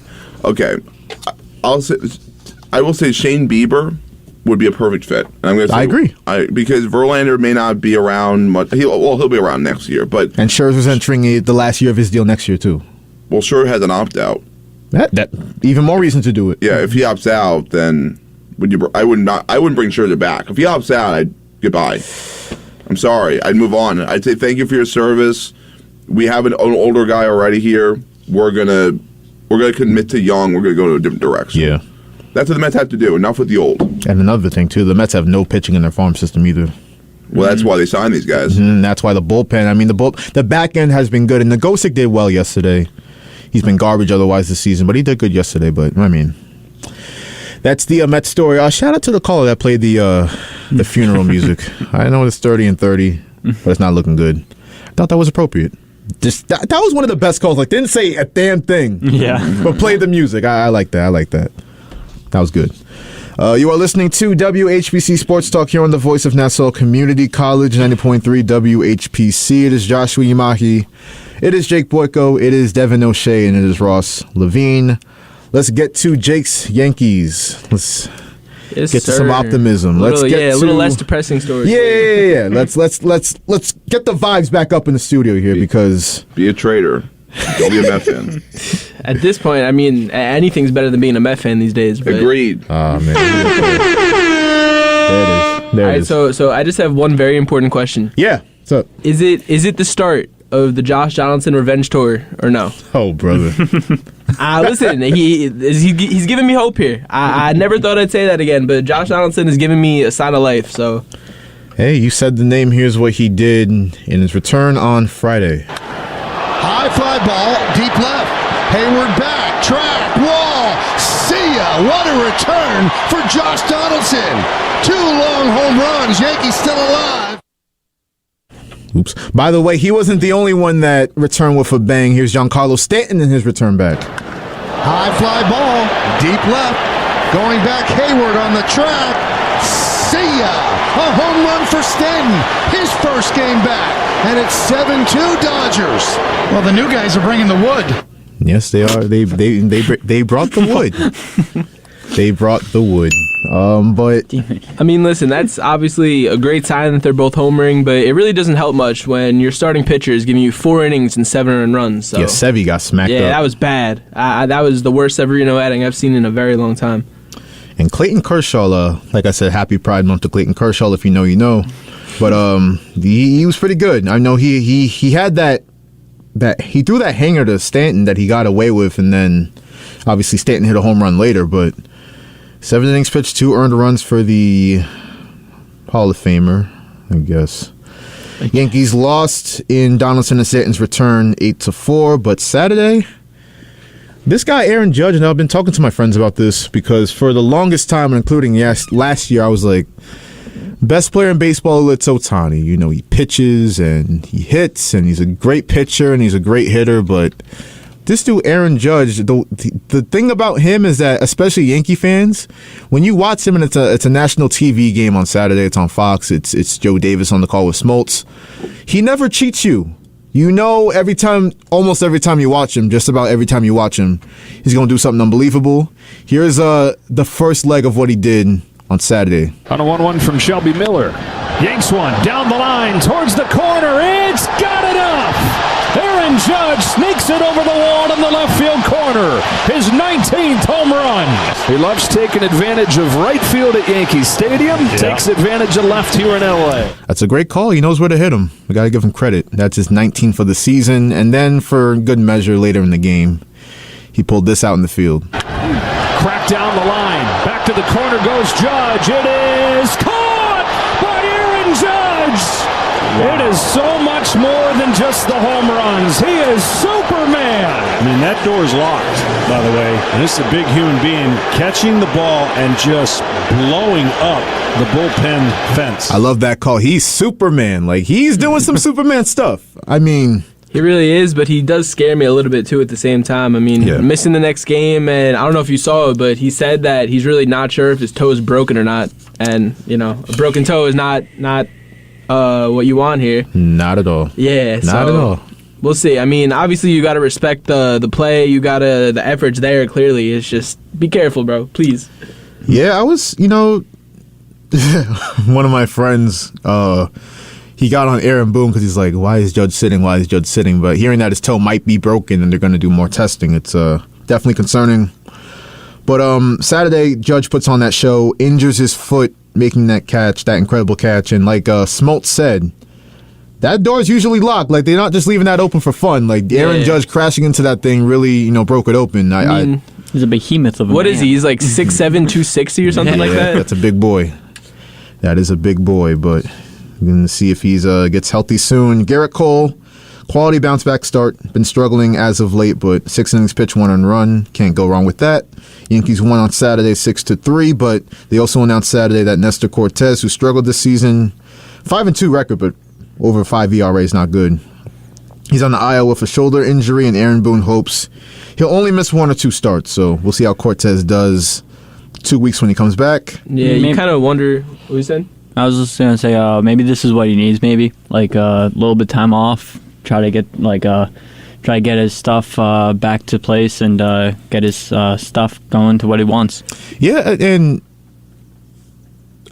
will say Shane Bieber would be a perfect fit. And I'm going to say, I agree. Because Verlander may not be around much. He'll be around next year, but and Scherzer's entering the last year of his deal next year too. Well, Scherzer has an opt out. That even more reason to do it. Yeah, if he opts out, then I wouldn't bring Scherzer back. If he opts out, goodbye. I'm sorry. I'd move on. I'd say thank you for your service. We have an older guy already here. We're gonna commit to young. We're gonna go to a different direction. Yeah, that's what the Mets have to do. Enough with the old. And another thing too, the Mets have no pitching in their farm system either. Well, that's why they signed these guys. That's why the bullpen. I mean, the back end has been good, and Nagosic did well yesterday. He's been garbage otherwise this season, but he did good yesterday. But I mean, that's the Mets story. Shout out to the caller that played the funeral music. I know it's 30 and 30, but it's not looking good. I thought that was appropriate. Just that was one of the best calls. Like, didn't say a damn thing. Yeah, but played the music. I like that. That was good. You are listening to WHPC Sports Talk here on the Voice of Nassau Community College, 90.3 WHPC. It is Joshua Yamahi. It is Jake Boyko. It is Devin O'Shea. And it is Ross Levine. Let's get to Jake's Yankees. Let's get to some optimism. A little less depressing story. Yeah. Let's get the vibes back up in the studio here because... Be a traitor. Don't be a Met fan. At this point, I mean, anything's better than being a Met fan these days. But... Agreed. Oh, man. There it is. So I just have one very important question. Yeah. What's up? Is it the start of the Josh Donaldson revenge tour or no? Oh, brother. Listen, he's giving me hope here. I never thought I'd say that again, but Josh Donaldson is giving me a sign of life. So, hey, you said the name. Here's what he did in his return on Friday. High fly ball, deep left. Hayward back, track, wall. See ya. What a return for Josh Donaldson. 2 long home runs. Yankees still alive. Oops. By the way, he wasn't the only one that returned with a bang. Here's Giancarlo Stanton in his return back. High fly ball, deep left. Going back, Hayward on the track. See ya. A home run for Stanton. His first game back. And it's 7-2 Dodgers. Well, the new guys are bringing the wood. Yes, they are. They brought the wood. They brought the wood. But I mean, listen, that's obviously a great sign that they're both homering, but it really doesn't help much when your starting pitcher is giving you 4 innings and 7 earned runs. So. Yeah, Sevy got smacked up. Yeah, that was bad. That was the worst Severino outing I've seen in a very long time. And Clayton Kershaw, like I said, happy Pride Month to Clayton Kershaw. If you know, you know. But he was pretty good. I know he had that he threw that hanger to Stanton that he got away with, and then obviously Stanton hit a home run later. But 7 innings pitched, 2 earned runs for the Hall of Famer, I guess. Yankees lost in Donaldson and Stanton's return 8-4, but Saturday, this guy Aaron Judge, and I've been talking to my friends about this because for the longest time, including last year, I was like, best player in baseball, it's Ohtani. You know, he pitches and he hits, and he's a great pitcher and he's a great hitter, but this dude, Aaron Judge, the thing about him is that, especially Yankee fans, when you watch him and it's a national TV game on Saturday, it's on Fox, it's Joe Davis on the call with Smoltz, he never cheats you. You know, almost every time you watch him, just about every time you watch him, he's going to do something unbelievable. Here's the first leg of what he did on Saturday. On a 1-1 from Shelby Miller. Yanks one down the line towards the corner. It's got enough. Aaron Judge sneaks it over the wall in the left field corner. His 19th home run. He loves taking advantage of right field at Yankee Stadium. Yeah. Takes advantage of left here in L.A. That's a great call. He knows where to hit him. We got to give him credit. That's his 19th for the season. And then for good measure later in the game, he pulled this out in the field. Crack down the line. Back to the corner goes Judge. It is caught by Aaron Judge. Wow. It is so much more than just the home runs. He is Superman. I mean, that door's locked, by the way. And this is a big human being catching the ball and just blowing up the bullpen fence. I love that call. He's Superman. Like, he's doing some Superman stuff. I mean... He really is, but he does scare me a little bit, too, at the same time. I mean, missing the next game, and I don't know if you saw it, but he said that he's really not sure if his toe is broken or not. And, you know, a broken toe is not what you want here. Not at all. Yeah. Not at all. We'll see. I mean, obviously, you got to respect the play. You got to, the effort's there, clearly. It's just, be careful, bro, please. Yeah, I was, you know, one of my friends, he got on Aaron Boone because he's like, why is Judge sitting? Why is Judge sitting? But hearing that his toe might be broken and they're going to do more testing, it's definitely concerning. But Saturday, Judge puts on that show, injures his foot, making that catch, that incredible catch. And like Smoltz said, that door's usually locked. Like, they're not just leaving that open for fun. Like, Aaron Judge crashing into that thing really, you know, broke it open. I mean, he's a behemoth of a What man. is he? He's like 6'7", 260 or something like that? That's a big boy. That is a big boy, but we're going to see if he's gets healthy soon. Garrett Cole, quality bounce back start. Been struggling as of late, but 6 innings pitch, 1 earned run. Can't go wrong with that. Yankees won on Saturday 6-3, but they also announced Saturday that Nestor Cortez, who struggled this season, 5-2 record, but over 5 ERA is not good. He's on the IL with a shoulder injury, and Aaron Boone hopes he'll only miss 1 or 2 starts. So we'll see how Cortez does 2 weeks when he comes back. Yeah, you kind of wonder what you said. I was just gonna say, maybe this is what he needs. Maybe like a little bit of time off. Try to get his stuff back to place and get his stuff going to what he wants. Yeah, and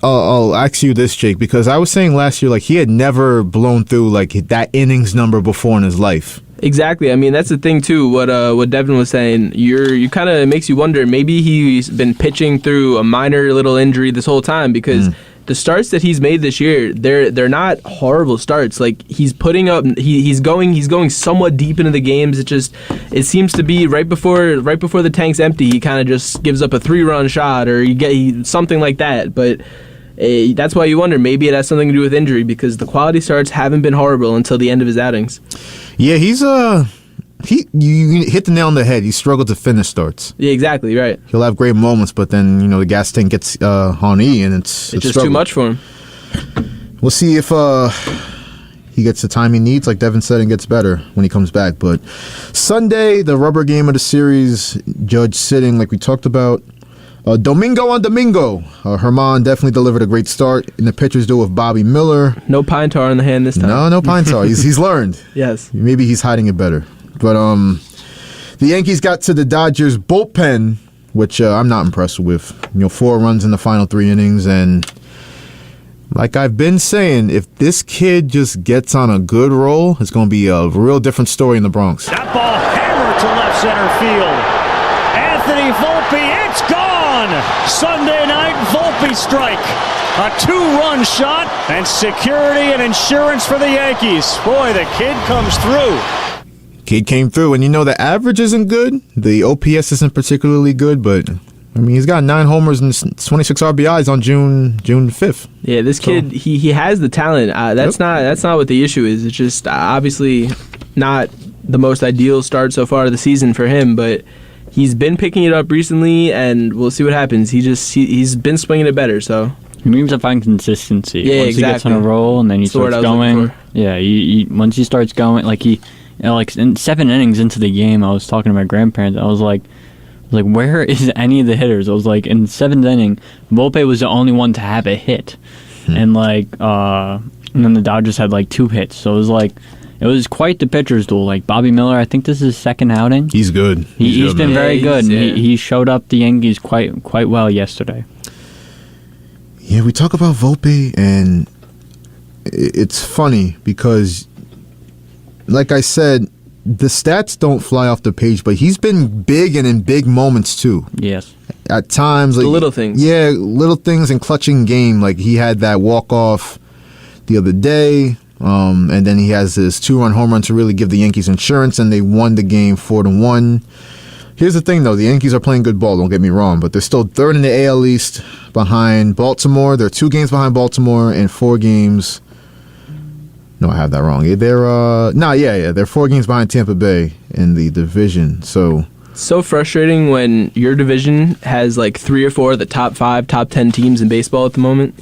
I'll ask you this, Jake, because I was saying last year, like, he had never blown through like that innings number before in his life. Exactly. I mean, that's the thing too. What Devin was saying, you kind of makes you wonder. Maybe he's been pitching through a minor little injury this whole time because the starts that he's made this year, they're not horrible starts. Like, he's putting up, he's going somewhat deep into the games. It seems to be right before the tank's empty, he kind of just gives up a 3-run shot or something like that. But that's why you wonder, maybe it has something to do with injury because the quality starts haven't been horrible until the end of his outings. Yeah, you hit the nail on the head. He struggled to finish starts. Yeah, exactly, right. He'll have great moments, but then, you know, the gas tank gets on E, and it's just too much for him. We'll see if he gets the time he needs, like Devin said, and gets better when he comes back. But Sunday, the rubber game of the series, Judge sitting, like we talked about. Domingo on Domingo. Herman definitely delivered a great start in the pitcher's duel with Bobby Miller. No pine tar in the hand this time. No pine tar. He's learned. Yes. Maybe he's hiding it better. But the Yankees got to the Dodgers bullpen, which I'm not impressed with. 4 runs in the final 3 innings, and like I've been saying, if this kid just gets on a good roll, it's going to be a real different story in the Bronx. That ball hammered to left center field. Anthony Volpe, it's gone! Sunday night Volpe strike. A 2-run shot and security and insurance for the Yankees. Boy, the kid comes through. Kid came through, and the average isn't good. The OPS isn't particularly good, but I mean, he's got 9 homers and 26 RBIs on June 5th. Yeah, this kid, he has the talent. That's not what the issue is. It's just obviously not the most ideal start so far of the season for him, but he's been picking it up recently, and we'll see what happens. He's been swinging it better, so. He needs to find consistency. Yeah, once he gets on a roll and then he starts going. Yeah, once he starts going, like in 7 innings into the game, I was talking to my grandparents. I was like, where is any of the hitters? I was like, in 7th inning, Volpe was the only one to have a hit, and then the Dodgers had 2 hits. So it was quite the pitcher's duel. Like Bobby Miller, I think this is his 2nd outing. He's good. He's been very good. And he showed up the Yankees quite well yesterday. Yeah, we talk about Volpe, and it's funny because like I said, the stats don't fly off the page, but he's been big and in big moments too. Yes. At times, like, the little things. Yeah, little things and clutching game. Like he had that walk-off the other day, and then he has this 2-run home run to really give the Yankees insurance, and they won the game 4-1. Here's the thing, though. The Yankees are playing good ball, don't get me wrong, but they're still third in the AL East behind Baltimore. They're 2 games behind Baltimore and 4 games... No, I have that wrong. They're 4 games behind Tampa Bay in the division. So frustrating when your division has like 3 or 4 of the top 5, top 10 teams in baseball at the moment.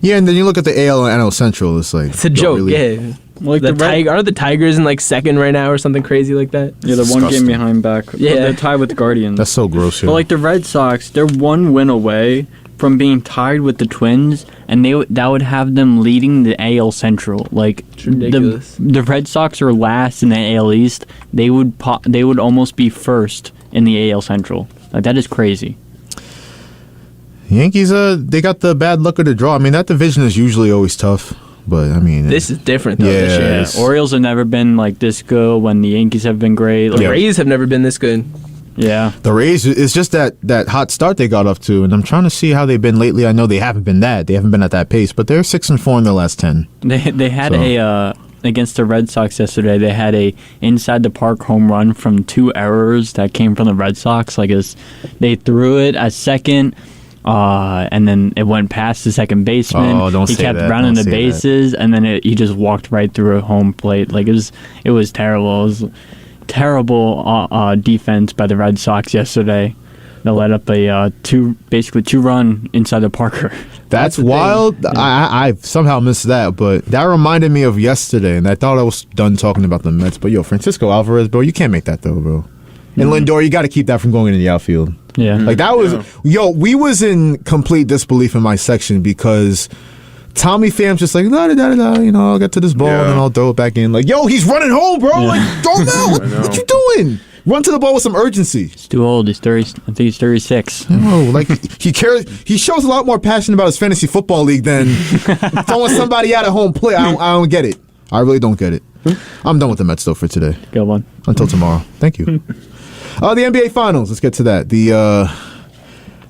Yeah, and then you look at the AL and NL Central. It's like it's a joke. Really? Yeah, like are the Tigers in like second right now or something crazy like that? Yeah, they're 1 game behind back. Yeah, they're tied with the Guardians. That's so gross. But like the Red Sox, they're 1 win away from being tied with the Twins, and that would have them leading the AL Central. Like it's ridiculous. The Red Sox are last in the AL East. They would almost be first in the AL Central. Like that is crazy. Yankees, they got the bad luck of the draw. I mean, that division is usually always tough, but I mean, this is different though. This year. Orioles have never been like this good when the Yankees have been great. The Rays have never been this good. Yeah, the Rays, it's just that hot start they got off to, and I'm trying to see how they've been lately. I know they haven't been at that pace, but they're 6-4 in their last 10. They had against the Red Sox yesterday. They had a inside the park home run from 2 errors that came from the Red Sox. Like they threw it at second, and then it went past the second baseman. Oh, don't he say kept that. running the bases, and then he just walked right through a home plate. Like it was terrible. It was terrible defense by the Red Sox yesterday. They let up a 2-run inside the Parker. That's wild. I somehow missed that, but that reminded me of yesterday, and I thought I was done talking about the Mets. But Francisco Alvarez, bro, you can't make that though, bro. And Lindor, you got to keep that from going in the outfield. Yeah, like that was we was in complete disbelief in my section because Tommy Pham's just like, I'll get to this ball and then I'll throw it back in. Like, he's running home, bro. Like, don't know. What you doing? Run to the ball with some urgency. He's too old. He's 30. I think he's 36. No, like he cares. He shows a lot more passion about his fantasy football league than throwing somebody out at home play. I don't get it. I really don't get it. I'm done with the Mets though for today. Good one. Until tomorrow. Thank you. The NBA Finals. Let's get to that. The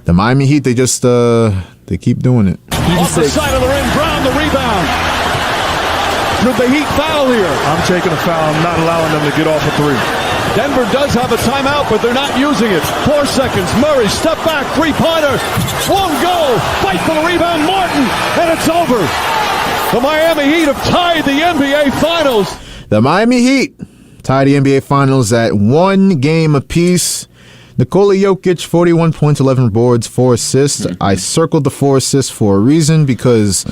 Miami Heat. They just they keep doing it. Off the side of the rim, Brown the rebound. Should the Heat foul here? I'm taking a foul. I'm not allowing them to get off a 3. Denver does have a timeout, but they're not using it. 4 seconds. Murray, step back, 3-pointer. Won't go. Fight for the rebound, Martin, and it's over. The Miami Heat have tied the NBA Finals. The Miami Heat tied the NBA Finals at 1 game apiece. Nikola Jokic, 41 points, 11 boards, 4 assists. I circled the 4 assists for a reason because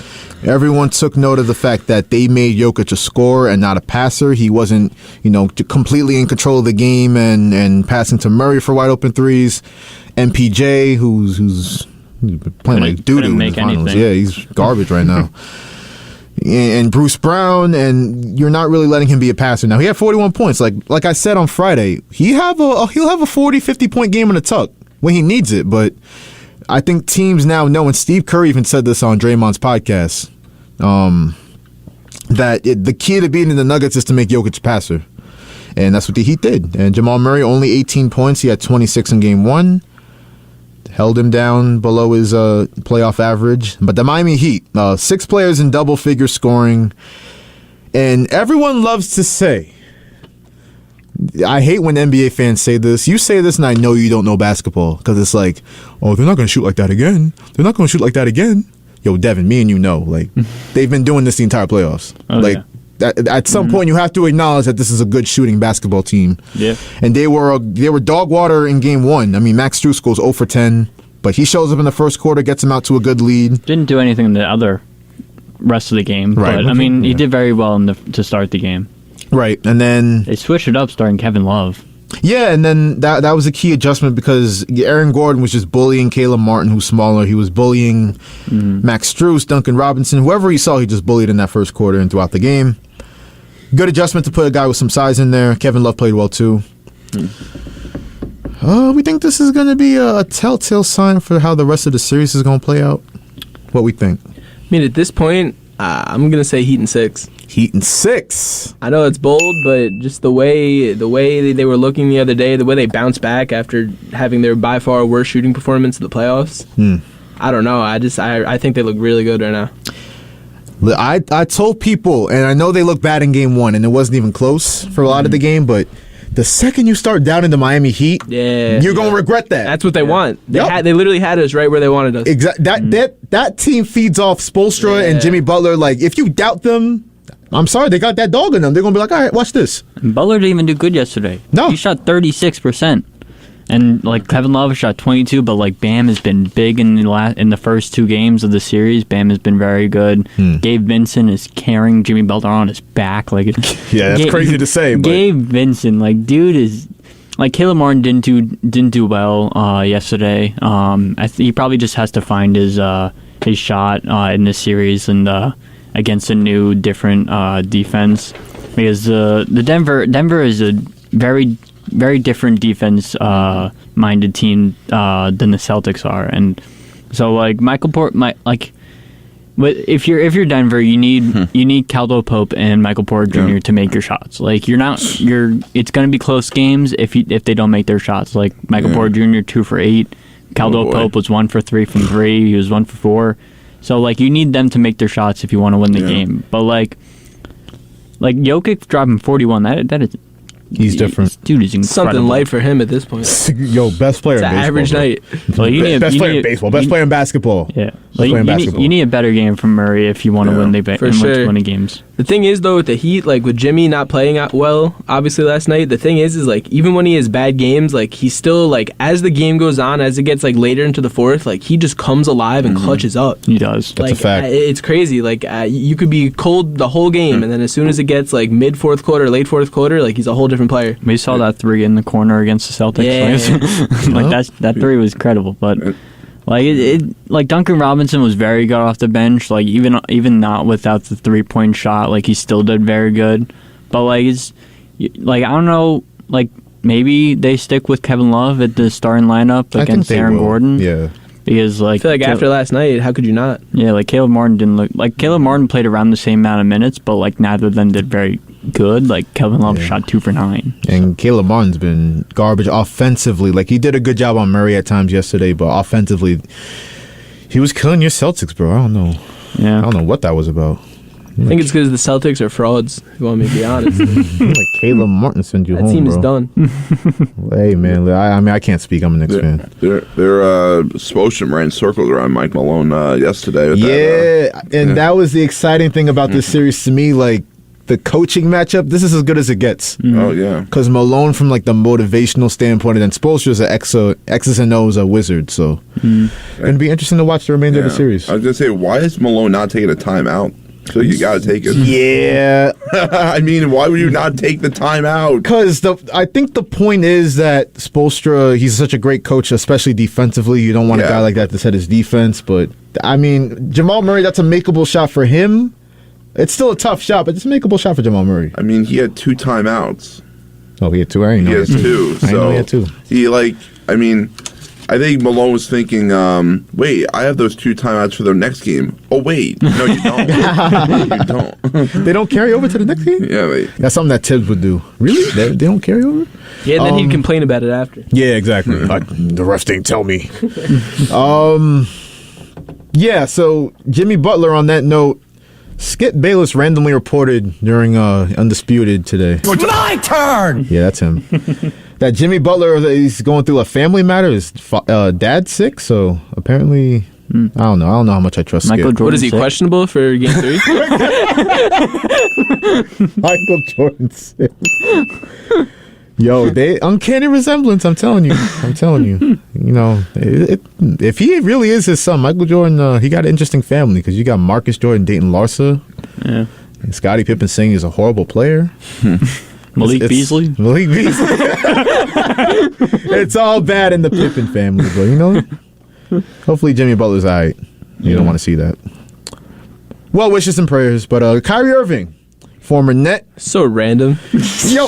everyone took note of the fact that they made Jokic a scorer and not a passer. He wasn't, completely in control of the game and passing to Murray for wide open threes. MPJ, who's playing like doo-doo in the finals. Yeah, he's garbage right now. And Bruce Brown, and you're not really letting him be a passer. Now, he had 41 points. Like I said on Friday, he'll have a 40, 50-point game in the tuck when he needs it. But I think teams now know, and Steve Kerr even said this on Draymond's podcast, that the key to beating the Nuggets is to make Jokic a passer. And that's what the Heat did. And Jamal Murray, only 18 points. He had 26 in Game 1. Held him down below his playoff average. But the Miami Heat, 6 players in double-figure scoring. And everyone loves to say, I hate when NBA fans say this. You say this and I know you don't know basketball. Because it's like, they're not going to shoot like that again. They're not going to shoot like that again. Yo, Devin, me and you know. Like, they've been doing this the entire playoffs. At some point, you have to acknowledge that this is a good shooting basketball team. Yeah, and they were dog water in Game 1. I mean, Max Strus goes 0 for 10, but he shows up in the first quarter, gets him out to a good lead. Didn't do anything in the other rest of the game, right? But I mean, he did very well to start the game. Right, and then they switched it up, starting Kevin Love. Yeah, and then that was a key adjustment because Aaron Gordon was just bullying Caleb Martin, who's smaller. He was bullying Max Strus, Duncan Robinson, whoever he saw, he just bullied in that first quarter and throughout the game. Good adjustment to put a guy with some size in there. Kevin Love played well, too. We think this is going to be a telltale sign for how the rest of the series is going to play out. What we think? I mean, at this point, I'm gonna say Heat in 6. Heat in 6. I know it's bold, but just the way they were looking the other day, the way they bounced back after having their by far worst shooting performance in the playoffs. I don't know. I think they look really good right now. I told people, and I know they look bad in game 1, and it wasn't even close for a lot of the game, but the second you start down in the Miami Heat, you're going to regret that. That's what they want. They literally had us right where they wanted us. Exactly. That team feeds off Spoelstra and Jimmy Butler. Like, if you doubt them, I'm sorry, they got that dog in them. They're going to be like, all right, watch this. And Butler didn't even do good yesterday. No. He shot 36%. And, like, Kevin Love shot 22, but, like, Bam has been big in the first 2 games of the series. Bam has been very good. Gabe Vincent is carrying Jimmy Butler on his back. Like, yeah, that's crazy to say. But Gabe Vincent, like, dude is... Like, Caleb Martin didn't do well yesterday. He probably just has to find his shot in this series and against a new, different defense. Because the Denver is a very... very different defense-minded team than the Celtics are, and so like Michael if you're Denver, you need Caldwell Pope and Michael Porter Jr. to make your shots. Like it's going to be close games if they don't make their shots. Like Michael Porter Jr. 2 for 8, Caldwell Pope was 1 for 3 from 3. He was 1 for 4. So like you need them to make their shots if you want to win the game. But like Jokic dropping 41, that is. He's different. Dude is incredible. Something light for him at this point. Yo, best player in baseball. Average night. Well, best player in baseball. Best player in basketball. Yeah. You need a better game from Murray if you want to win the games. The thing is, though, with the Heat, like with Jimmy not playing out well, obviously last night, the thing is like even when he has bad games, like he's still like as the game goes on, as it gets like later into the fourth, like he just comes alive and clutches up. He does. That's a fact. It's crazy. Like you could be cold the whole game, and then as soon as it gets like mid fourth quarter, late fourth quarter, like he's a whole different player. We saw that 3 in the corner against the Celtics. Yeah. Like that 3 was incredible, but. Like Duncan Robinson was very good off the bench. Like even not without the 3-point shot, like he still did very good. But like I don't know, like maybe they stick with Kevin Love at the starting lineup against Aaron Gordon. Yeah, because like I feel like after last night, how could you not? Yeah, like Caleb Martin played around the same amount of minutes, but like neither of them did very good. Like Kevin Love shot 2 for 9. And Caleb Martin's been garbage offensively. Like he did a good job on Murray at times yesterday, but offensively, he was killing your Celtics, bro. I don't know. Yeah, I don't know what that was about. I think it's because the Celtics are frauds. If you want me to be honest. Like Caleb Martin sent you home, team bro. is done. Hey man, I mean I can't speak. I'm a Knicks fan. Their Spoelstra ran circles around Mike Malone yesterday. With that was the exciting thing about this series to me. Like the coaching matchup, this is as good as it gets. Oh yeah, because Malone from like the motivational standpoint, and then Spoelstra's an X's and O's a wizard. So it'd be interesting to watch the remainder of the series. I was gonna say, why is Malone not taking a timeout? So you got to take it. Yeah. I mean, why would you not take the timeout? Because I think the point is that Spoelstra, he's such a great coach, especially defensively. You don't want a guy like that to set his defense. But, I mean, Jamal Murray, that's a makeable shot for him. It's still a tough shot, but it's a makeable shot for Jamal Murray. I mean, he had 2 timeouts. Oh, he had 2? I didn't know. He has 2. I know he had 2. I think Malone was thinking, wait, I have those 2 timeouts for the next game. Oh, wait. No, you don't. You don't. They don't carry over to the next game? Yeah. That's something that Tibbs would do. Really? They don't carry over? Yeah, and then he'd complain about it after. Yeah, exactly. The refs didn't tell me. So Jimmy Butler, on that note, Skip Bayless randomly reported during Undisputed today. It's my turn! Yeah, that's him. That Jimmy Butler, he's going through a family matter. His dad's sick, so apparently, I don't know. I don't know how much I trust Skip. What is he, questionable for Game 3? Michael Jordan sick. Yo, they uncanny resemblance. I'm telling you. You know, if he really is his son, Michael Jordan, he got an interesting family because you got Marcus Jordan dating Larsa. Yeah. And Scottie Pippen saying he's a horrible player. Malik Beasley. It's all bad in the Pippen family, but you know, hopefully Jimmy Butler's all right. You don't want to see that. Well, wishes and prayers, but Kyrie Irving, former Net. So random. Yo,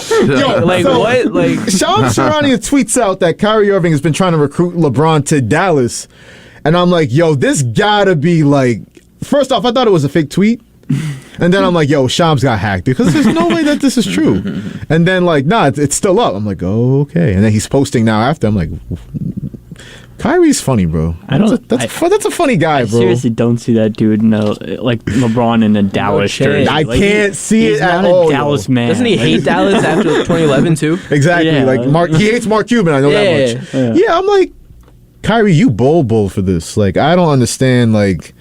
like so, what? Like Sean Sharania tweets out that Kyrie Irving has been trying to recruit LeBron to Dallas, and I'm like, yo, this gotta be like. First off, I thought it was a fake tweet. And then I'm like, yo, Shams got hacked because there's no way that this is true. And then like, nah, it's still up. I'm like, oh, okay. And then he's posting now after. I'm like, Kyrie's funny, bro. That's a funny guy, bro. I seriously don't see that dude like LeBron in a Dallas jersey. I can't see it at all. He's not a Dallas man. Doesn't he hate Dallas after 2011 too? Exactly. Yeah. Like he hates Mark Cuban. I know that much. Yeah, I'm like, Kyrie, you bull for this. Like, I don't understand. Like,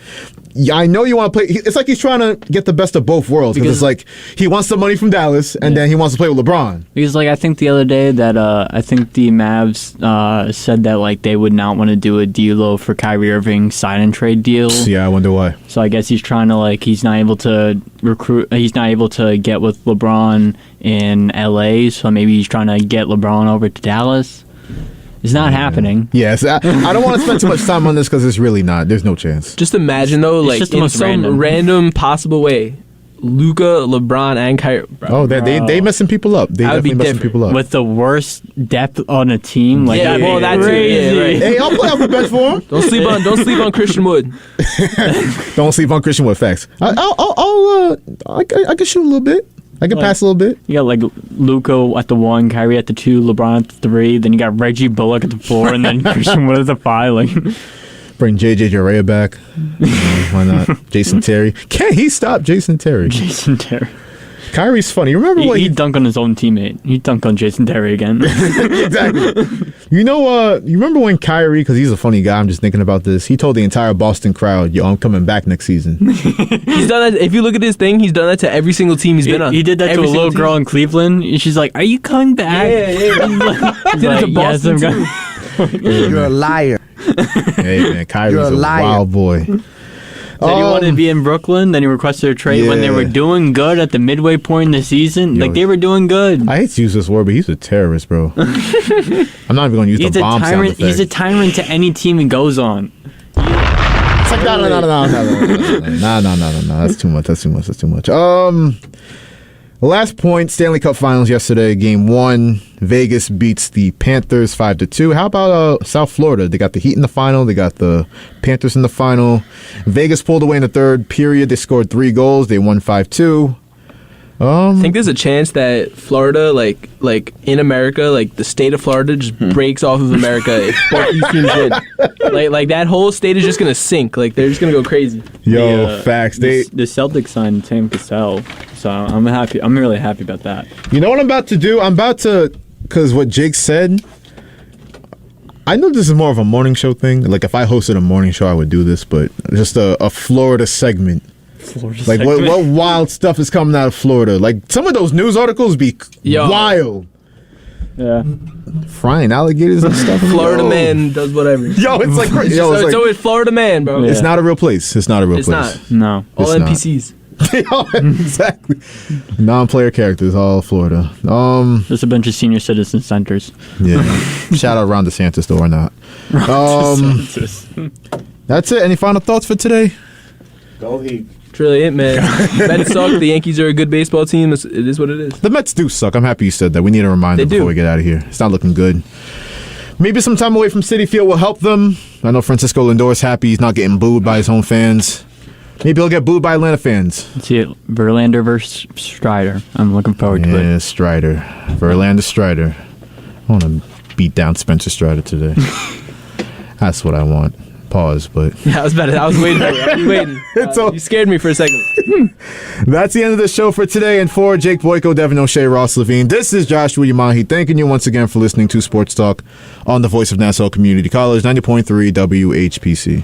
I know you want to play. It's like he's trying to get the best of both worlds because it's like he wants the money from Dallas and then he wants to play with LeBron. Because like I think the other day that I think the Mavs said that like they would not want to do a D'Lo for Kyrie Irving sign and trade deal. Yeah, I wonder why. So I guess he's trying to like he's not able to recruit. He's not able to get with LeBron in LA. So maybe he's trying to get LeBron over to Dallas. It's not happening. Yes, I don't want to spend too much time on this because it's really not. There's no chance. Just imagine though, It's like just the in most some random possible way, Luka, LeBron, and Kyrie. Bro. Oh, they messing people up. They That would be definitely messing different. people up. With the worst depth on a team, like Yeah, well, that's crazy. right. Hey, I'll play off the bench for him. Don't sleep on Christian Wood. Don't sleep on Christian Wood. Facts. I can shoot a little bit. I can pass a little bit. You got like Luka at the 1, Kyrie at the 2, LeBron at the 3. Then you got Reggie Bullock at the 4, and then Christian Wood at the 5. Like, bring JJ Jarea back. Why not? Jason Terry. Can't he stop Jason Terry? Jason Terry. Kyrie's funny. Remember when he dunked on his own teammate? He dunked on Jason Terry again. Exactly. You know, you remember when Kyrie, because he's a funny guy, I'm just thinking about this, he told the entire Boston crowd, yo, I'm coming back next season. He's done that. If you look at his thing, he's done that to every single team he's been on. He did that to a little girl in Cleveland. And she's like, are you coming back? Yeah. He did it to Boston too. You're a liar. Hey, man, Kyrie's You're a liar. wild boy. Said he wanted to be in Brooklyn. Then he requested a trade when they were doing good at the midway point in the season. Like, they were doing good. I hate to use this word, but he's a terrorist, bro. I'm not even going to use the bomb sound effect. He's a tyrant to any team he goes on. It's like, no. That's too much. Last point, Stanley Cup Finals yesterday, Game 1. Vegas beats the Panthers 5-2. How about South Florida? They got the Heat in the final. They got the Panthers in the final. Vegas pulled away in the third period. They scored 3 goals. They won 5-2. I think there's a chance that Florida, like in America, like the state of Florida just breaks off of America if both these teams win. Like that whole state is just gonna sink. Like they're just gonna go crazy. Facts. The Celtics signed Sam Cassell, so I'm happy. I'm really happy about that. You know what I'm about to do? Because what Jake said, I know this is more of a morning show thing. Like if I hosted a morning show, I would do this, but just a Florida segment. Like what wild stuff is coming out of Florida? Like some of those news articles be wild. Yeah, frying alligators and stuff. Florida man does whatever. Yo, it's like crazy. It's always Florida man, bro. It's not a real place. It's not a real place. Not. No. All NPCs. Exactly. Non-player characters, all Florida. There's a bunch of senior citizen centers. Yeah. Shout out Ron DeSantis though or not. That's it. Any final thoughts for today? Go Heat. That's really it, man. Mets suck. The Yankees are a good baseball team. It is what it is. The Mets do suck. I'm happy you said that. We need a reminder before we get out of here. It's not looking good. Maybe some time away from Citi Field will help them. I know Francisco Lindor's happy he's not getting booed by his home fans. Maybe he'll get booed by Atlanta fans. See it, Verlander versus Strider. I'm looking forward to it. Yeah, Strider. Verlander Strider. I want to beat down Spencer Strider today. That's what I want. Pause, but yeah, I was waiting. I was waiting. You scared me for a second. That's the end of the show for today. And for Jake Boyko, Devin O'Shea, Ross Levine, this is Joshua Yamahi. Thanking you once again for listening to Sports Talk on the Voice of Nassau Community College, 90.3 WHPC.